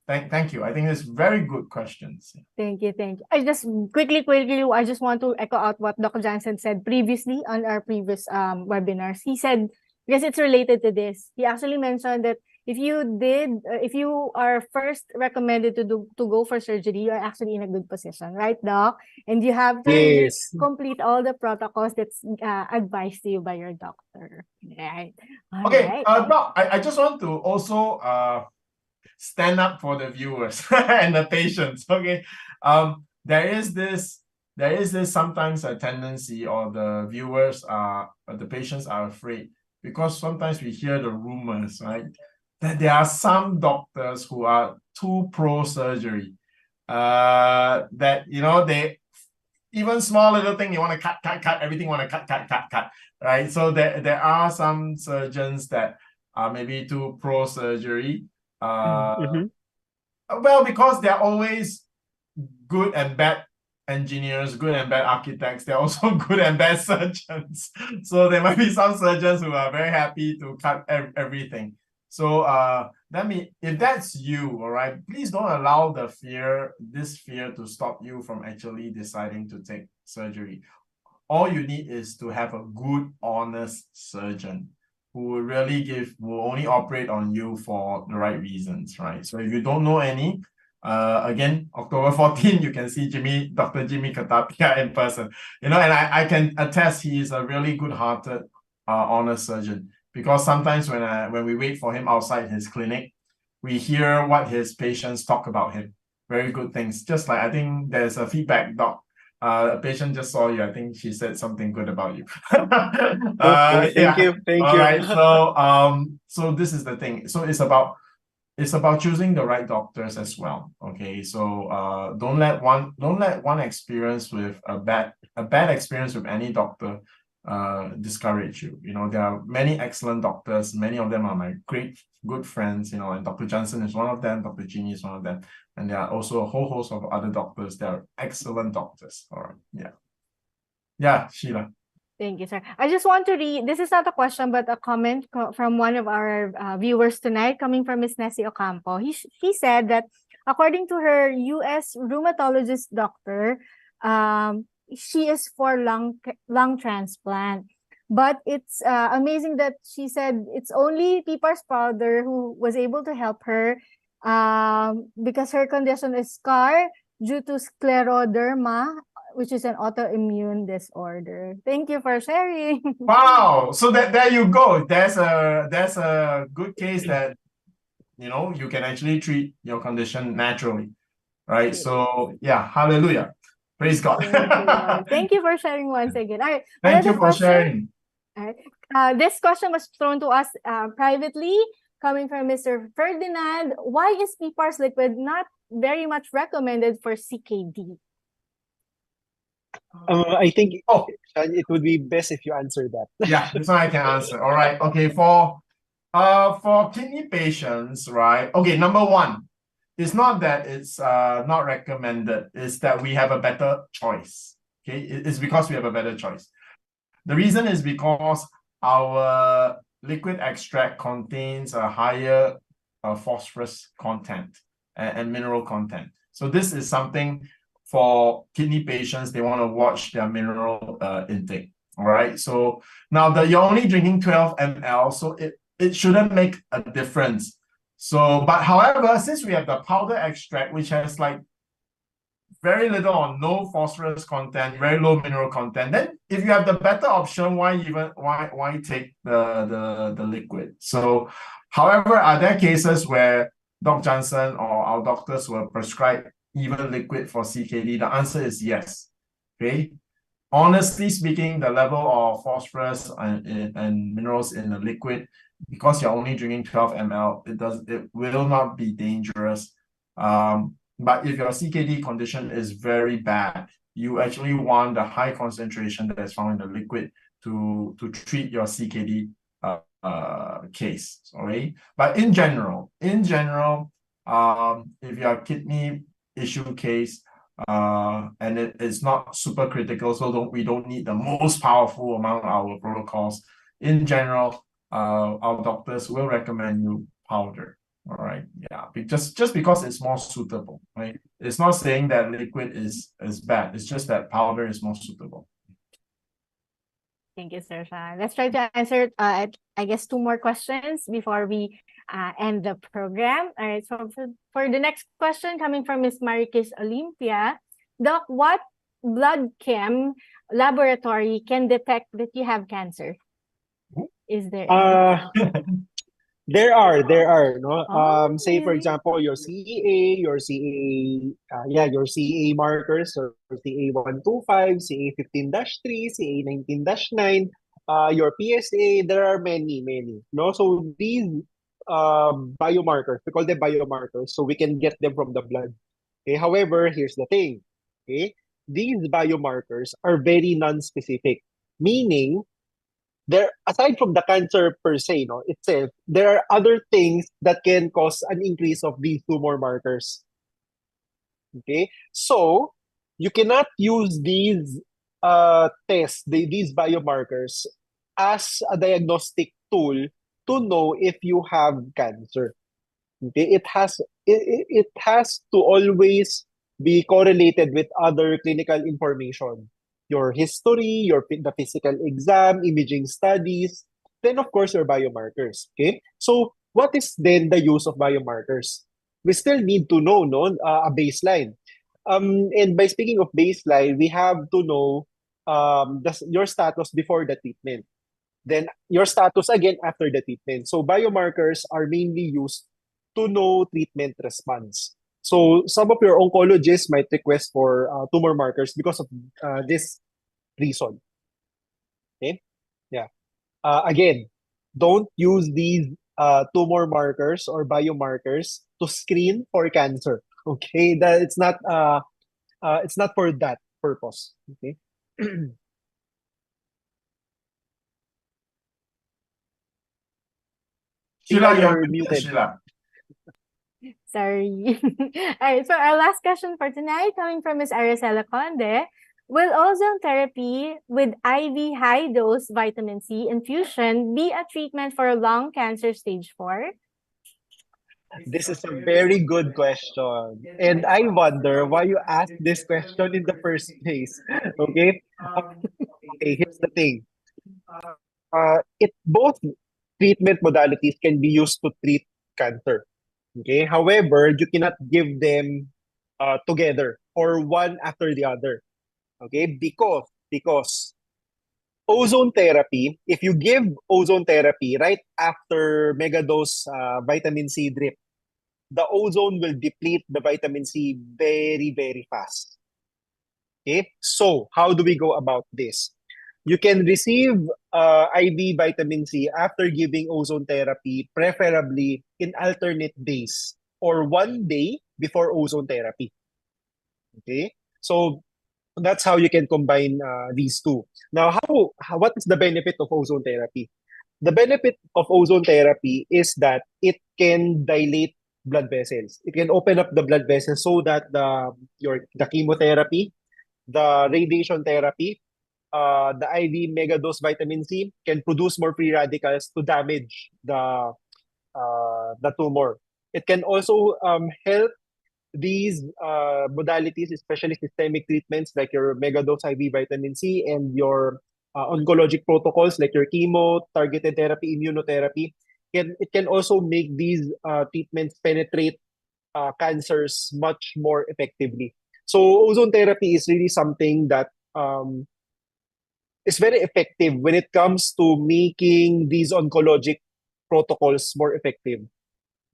thank you. I think it's very good questions. Thank you. I just quickly, I just want to echo out what Dr. Jansen said previously on our previous webinars. He said, because it's related to this, he actually mentioned that if you are first recommended to go for surgery, you're actually in a good position, right, Doc? And you have to really complete all the protocols that's advised to you by your doctor. Right. Okay, Doc, I just want to also stand up for the viewers and the patients. Okay. There is this sometimes a tendency, or the viewers the patients are afraid, because sometimes we hear the rumors, right, that there are some doctors who are too pro-surgery. That, they, even small little thing, you want to cut, everything want to cut, right? So there are some surgeons that are maybe too pro-surgery. Well, because there are always good and bad engineers, good and bad architects. They're also good and bad surgeons. So there might be some surgeons who are very happy to cut everything. So if that's you, all right, please don't allow this fear to stop you from actually deciding to take surgery. All you need is to have a good, honest surgeon who will only operate on you for the right reasons, right? So if you don't know any, again, October 14, you can see Dr. Jimmy Katapia in person. And I can attest he is a really good-hearted, honest surgeon. Because sometimes when we wait for him outside his clinic, we hear what his patients talk about him. Very good things. Just like I think there's a feedback, doc. A patient just saw you. I think she said something good about you. Okay, thank you. All right. So this is the thing. So it's about choosing the right doctors as well. Okay. So don't let one experience with a bad experience with any doctor discourage you. There are many excellent doctors. Many of them are my good friends, and Dr. Jansen is one of them, Dr. Jimmy is one of them, and there are also a whole host of other doctors that are excellent doctors. All right. Yeah, Sheila. Thank you, sir. I just want to read, this is not a question, but a comment from one of our viewers tonight, coming from Ms. Nessie Ocampo. He said that according to her US rheumatologist doctor, she is for lung transplant. But it's amazing that she said it's only PPAR's powder who was able to help her because her condition is scar due to scleroderma, which is an autoimmune disorder. Thank you for sharing. Wow. So there you go. There's a good case that you can actually treat your condition naturally. Right. So yeah, hallelujah. Praise God. Thank you for sharing once again. All right. Thank you for sharing. All right. This question was thrown to us privately, coming from Mr. Ferdinand. Why is PPAR's liquid not very much recommended for CKD? I think it would be best if you answer that. Yeah, this one I can answer. All right. Okay. For kidney patients, right? Okay. Number one, it's not that it's not recommended. It's that we have a better choice. Okay. It's because we have a better choice. The reason is because our liquid extract contains a higher phosphorus content and mineral content. So this is something for kidney patients, they want to watch their mineral intake. All right. So now you're only drinking 12 ml, so it shouldn't make a difference. So, but however, since we have the powder extract, which has like very little or no phosphorus content, very low mineral content, then if you have the better option, why take the liquid? So, however, are there cases where Dr. Jansen or our doctors will prescribe even liquid for CKD? The answer is yes. Okay. Honestly speaking, the level of phosphorus and minerals in the liquid, because you're only drinking 12 ml, it will not be dangerous. But if your CKD condition is very bad, you actually want the high concentration that is found in the liquid to treat your CKD case. Sorry. But in general, if you have kidney issue case, and it's not super critical, so we don't need the most powerful among our protocols. In general, our doctors will recommend you powder. All right. Yeah. Just because it's more suitable, right? It's not saying that liquid is bad. It's just that powder is more suitable. Thank you, Sir Shyan. Let's try to answer, I guess, 2 more questions before we end the program. All right. So for the next question, coming from Ms. Marikis Olympia, Doc, what blood chem laboratory can detect that you have cancer? Is there any? There are, no? Say for Really? example, your CA markers, or CA125, CA15-3, CA19-9, your PSA, there are many, no? So these biomarkers, we call them biomarkers, so we can get them from the blood. Okay, however, here's the thing. Okay, these biomarkers are very non-specific, meaning there, aside from the cancer per se, no, itself, there are other things that can cause an increase of these tumor markers. Okay, so you cannot use these tests, these biomarkers, as a diagnostic tool to know if you have cancer. Okay, it has to always be correlated with other clinical information. Your history, the physical exam, imaging studies, then of course your biomarkers. Okay? So what is then the use of biomarkers? We still need to know a baseline. And by speaking of baseline, we have to know your status before the treatment. Then your status again after the treatment. So biomarkers are mainly used to know treatment response. So some of your oncologists might request for tumor markers because of this reason. Okay? Yeah. Again, don't use these tumor markers or biomarkers to screen for cancer. Okay? That it's not for that purpose. Okay? Sheila, Sheila, you're you're muted, muted. Sheila. Sorry. All right, so our last question for tonight coming from Ms. Aracela Conde. Will ozone therapy with IV high-dose vitamin C infusion be a treatment for lung cancer stage 4? This is a very good question. And I wonder why you asked this question in the first place. Okay? Okay, here's the thing. It both treatment modalities can be used to treat cancer. Okay? However, you cannot give them together or one after the other. Okay? Because ozone therapy, if you give ozone therapy right after megadose vitamin C drip, the ozone will deplete the vitamin C very, very fast. Okay? So, how do we go about this? You can receive IV vitamin C after giving ozone therapy, preferably in alternate days or one day before ozone therapy. Okay? So, that's how you can combine these two. Now, what is the benefit of ozone therapy? The benefit of ozone therapy is that it can dilate blood vessels. It can open up the blood vessels so that the chemotherapy, the radiation therapy, the IV megadose vitamin C can produce more free radicals to damage the tumor. It can also help these modalities, especially systemic treatments like your megadose IV vitamin C and your oncologic protocols like your chemo, targeted therapy, immunotherapy. It can also make these treatments penetrate cancers much more effectively. So ozone therapy is really something that is very effective when it comes to making these oncologic protocols more effective.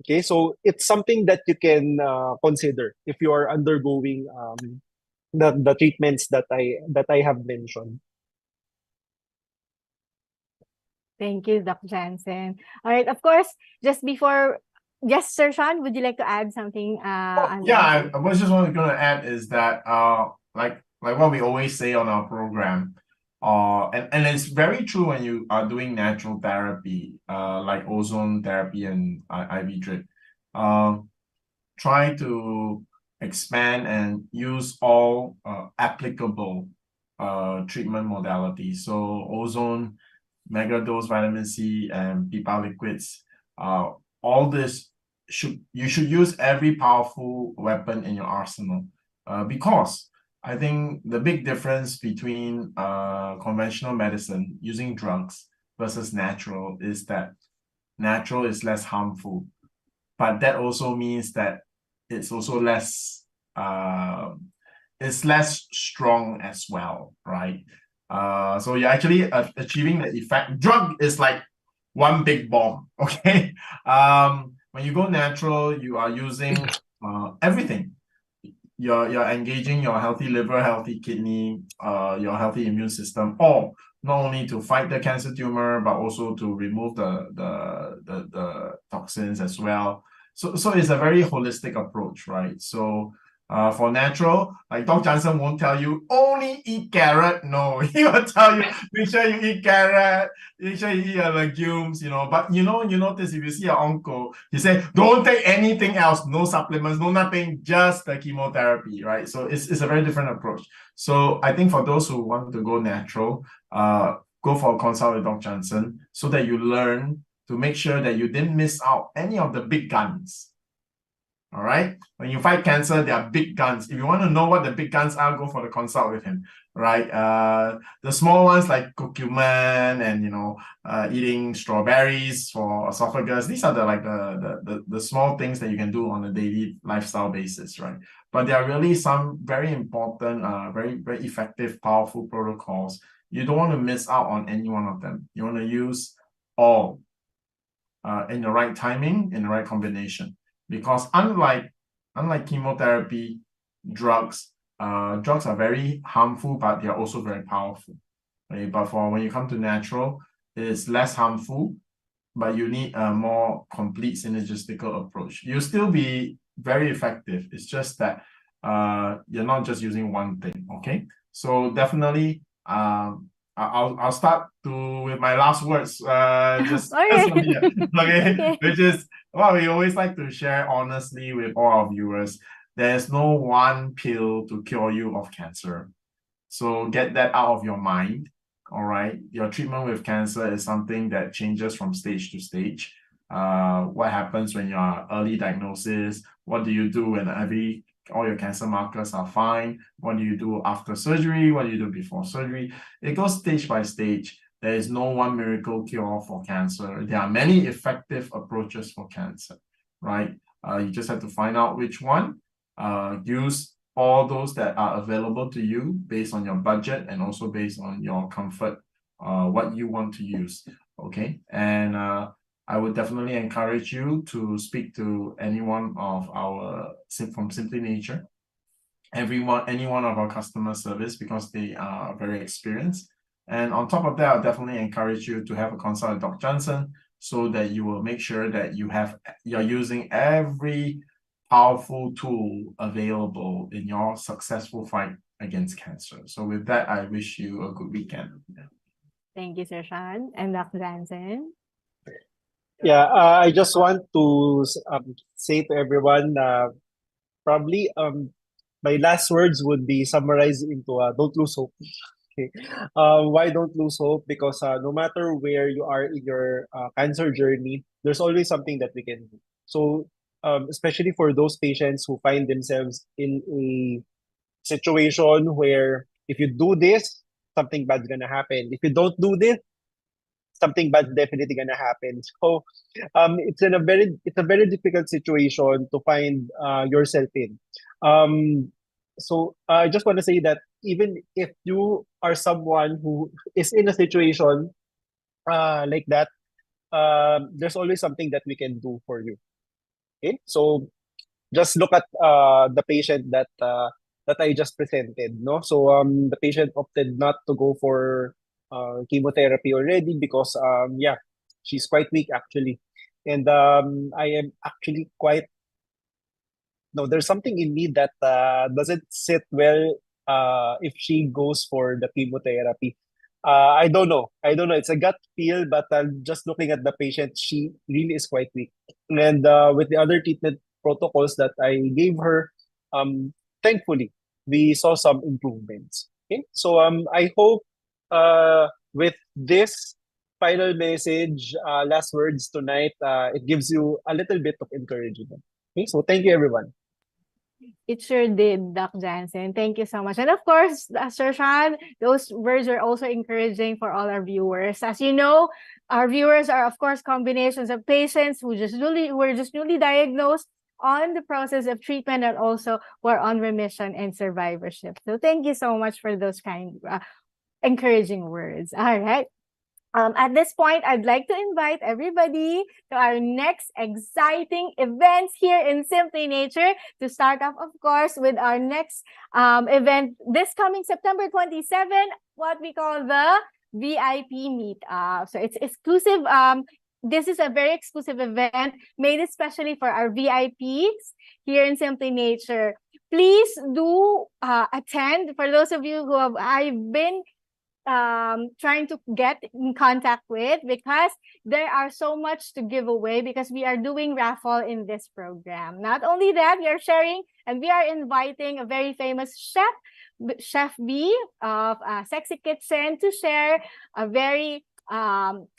Okay, so it's something that you can consider if you are undergoing the treatments that I have mentioned. Thank you, Doc Jansen. All right, of course, just before, yes, Sir Sean, would you like to add something? Yeah, I was just going to add is that like what we always say on our program, and it's very true when you are doing natural therapy, like ozone therapy and IV drip. Try to expand and use all applicable treatment modalities. So ozone, megadose vitamin C, and pipa liquids. All this you should use every powerful weapon in your arsenal, because I think the big difference between conventional medicine using drugs versus natural is that natural is less harmful, but that also means that it's also less it's less strong as well, right? So you're actually achieving the effect. Drug is like one big bomb, okay? When you go natural, you are using everything. You're engaging your healthy liver, healthy kidney, your healthy immune system, all not only to fight the cancer tumor, but also to remove the toxins as well. So it's a very holistic approach, right? So For natural, like Doc Jansen won't tell you only eat carrot. No, he will tell you make sure you eat carrot, make sure you eat your legumes, But you notice if you see your uncle, he say don't take anything else, no supplements, no nothing, just the chemotherapy, right? So it's a very different approach. So I think for those who want to go natural, go for a consult with Doc Jansen so that you learn to make sure that you didn't miss out any of the big guns. All right. When you fight cancer, there are big guns. If you want to know what the big guns are, go for the consult with him. Right. The small ones like curcumin and eating strawberries for esophagus. These are the small things that you can do on a daily lifestyle basis, right? But there are really some very important, very, very effective, powerful protocols. You don't want to miss out on any one of them. You want to use all in the right timing, in the right combination. Because unlike chemotherapy, drugs are very harmful, but they are also very powerful. Right? But when you come to natural, it's less harmful, but you need a more complete synergistical approach. You'll still be very effective. It's just that you're not just using one thing. Okay, so definitely I'll start with my last words. Okay, which is what we always like to share honestly with all our viewers. There's no one pill to cure you of cancer. So get that out of your mind. All right. Your treatment with cancer is something that changes from stage to stage. What happens when you are early diagnosis? What do you do when all your cancer markers are fine? What do you do after surgery? What do you do before surgery? It goes stage by stage. There is no one miracle cure for cancer. There are many effective approaches for cancer, right? You just have to find out which one. Use all those that are available to you based on your budget and also based on your comfort, what you want to use, okay? And I would definitely encourage you to speak to anyone of our from Simply Nature, any one of our customer service, because they are very experienced. And on top of that, I'll definitely encourage you to have a consult with Dr. Jansen so that you will make sure that you're using every powerful tool available in your successful fight against cancer. So with that, I wish you a good weekend. Thank you, Sir Shyan and Dr. Jansen. Yeah, I just want to say to everyone, probably my last words would be summarized into don't lose hope. Okay. Why don't lose hope? Because no matter where you are in your cancer journey, there's always something that we can do. So especially for those patients who find themselves in a situation where if you do this, something bad's gonna happen. If you don't do this, something bad's definitely gonna happen. So it's a very difficult situation to find yourself in. So I just want to say that even if you are someone who is in a situation like that, there's always something that we can do for you. Okay, so just look at the patient that I just presented. No, so the patient opted not to go for chemotherapy already because yeah, she's quite weak actually, and I am actually quite no. There's something in me that doesn't sit well if she goes for the chemotherapy. I don't know. I don't know. It's a gut feel, but just looking at the patient, she really is quite weak. And with the other treatment protocols that I gave her, thankfully, we saw some improvements. Okay, so I hope with this final message, last words tonight, it gives you a little bit of encouragement. Okay, so thank you, everyone. It sure did, Doc Jansen. Thank you so much. And of course, Sir Shyan, those words are also encouraging for all our viewers. As you know, our viewers are, of course, combinations of patients who were just newly diagnosed on the process of treatment and also were on remission and survivorship. So thank you so much for those kind encouraging words. All right. At this point, I'd like to invite everybody to our next exciting events here in Simply Nature. To start off, of course, with our next event this coming September 27, what we call the VIP Meetup. So it's exclusive. This is a very exclusive event made especially for our VIPs here in Simply Nature. please do attend. For those of you who I've been trying to get in contact with, because there are so much to give away, because we are doing raffle in this program. Not only that, we are sharing and we are inviting a very famous Chef B of Sexy Kitchen to share a very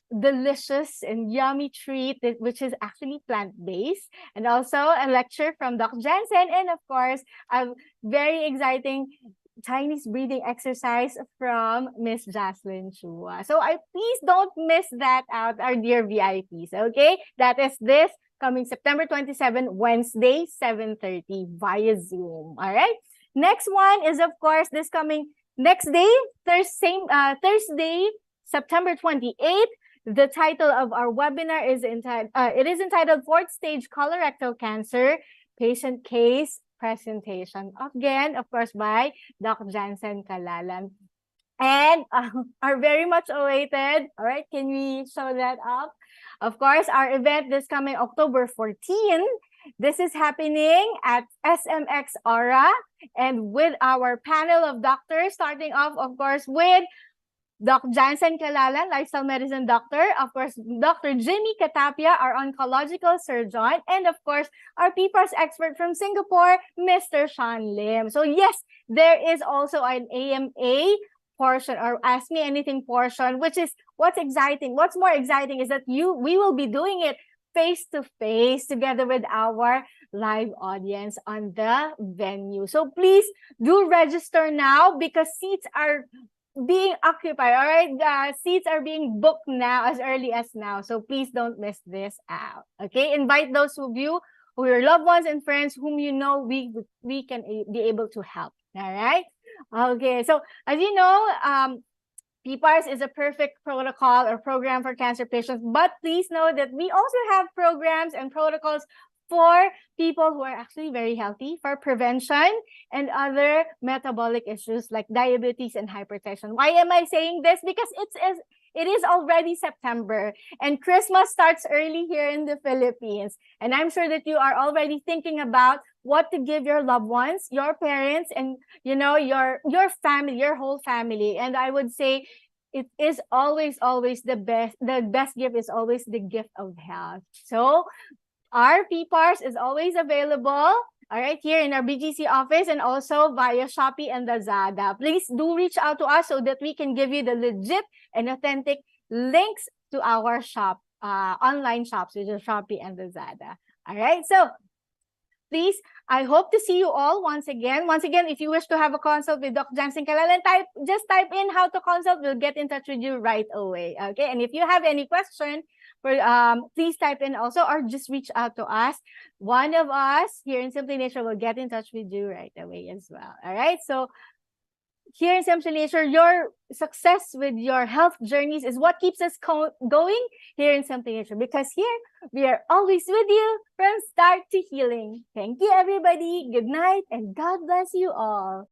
delicious and yummy treat which is actually plant-based, and also a lecture from Doc Jansen, and of course a very exciting Chinese breathing exercise from Miss Jocelyn Chua. So please don't miss that out, our dear VIPs. Okay, that is this coming September 27, Wednesday, 7:30 via Zoom. All right. Next one is of course this coming next day, Thursday, September 28th. The title of our webinar is entitled Fourth Stage Colorectal Cancer Patient Case Presentation. Again, of course, by Doc Jansen Calalan. And are very much awaited. All right, can we show that up? Of course, our event this coming October 14. This is happening at SMX Aura, and with our panel of doctors, starting off, of course, with Doc Jansen Calalan, lifestyle medicine doctor, of course, Dr. Jimmy Katapia, our oncological surgeon, and of course, our PFAS expert from Singapore, Mr. Sean Lim. So yes, there is also an AMA portion, or Ask Me Anything portion, which is what's exciting. What's more exciting is that we will be doing it face-to-face together with our live audience on the venue. So please do register now, because seats are being occupied. All right, seats are being booked now, as early as now. So please don't miss this out. Okay, invite those of you who your loved ones and friends whom you know we can be able to help. All right. Okay, so as you know, PPARS is a perfect protocol or program for cancer patients, but please know that we also have programs and protocols for people who are actually very healthy, for prevention and other metabolic issues like diabetes and hypertension. Why am I saying this? Because it is already September, and Christmas starts early here in the Philippines. And I'm sure that you are already thinking about what to give your loved ones, your parents, and you know, your family, your whole family. And I would say it is always the best gift is always the gift of health. So our PPARS is always available, all right, here in our BGC office and also via Shopee and Lazada. Please do reach out to us so that we can give you the legit and authentic links to our shop, online shops, which are Shopee and Lazada. All right, so please, I hope to see you all once again. Once again, if you wish to have a consult with Dr. Jansen Calalan, just type in how to consult. We'll get in touch with you right away. Okay, and if you have any question, please type in also, or just reach out to us. One of us here in Simply Nature will get in touch with you right away as well. All right, so here in Simply Nature, your success with your health journeys is what keeps us going here in Simply Nature, because here we are always with you from start to healing. Thank you, everybody. Good night, and God bless you all.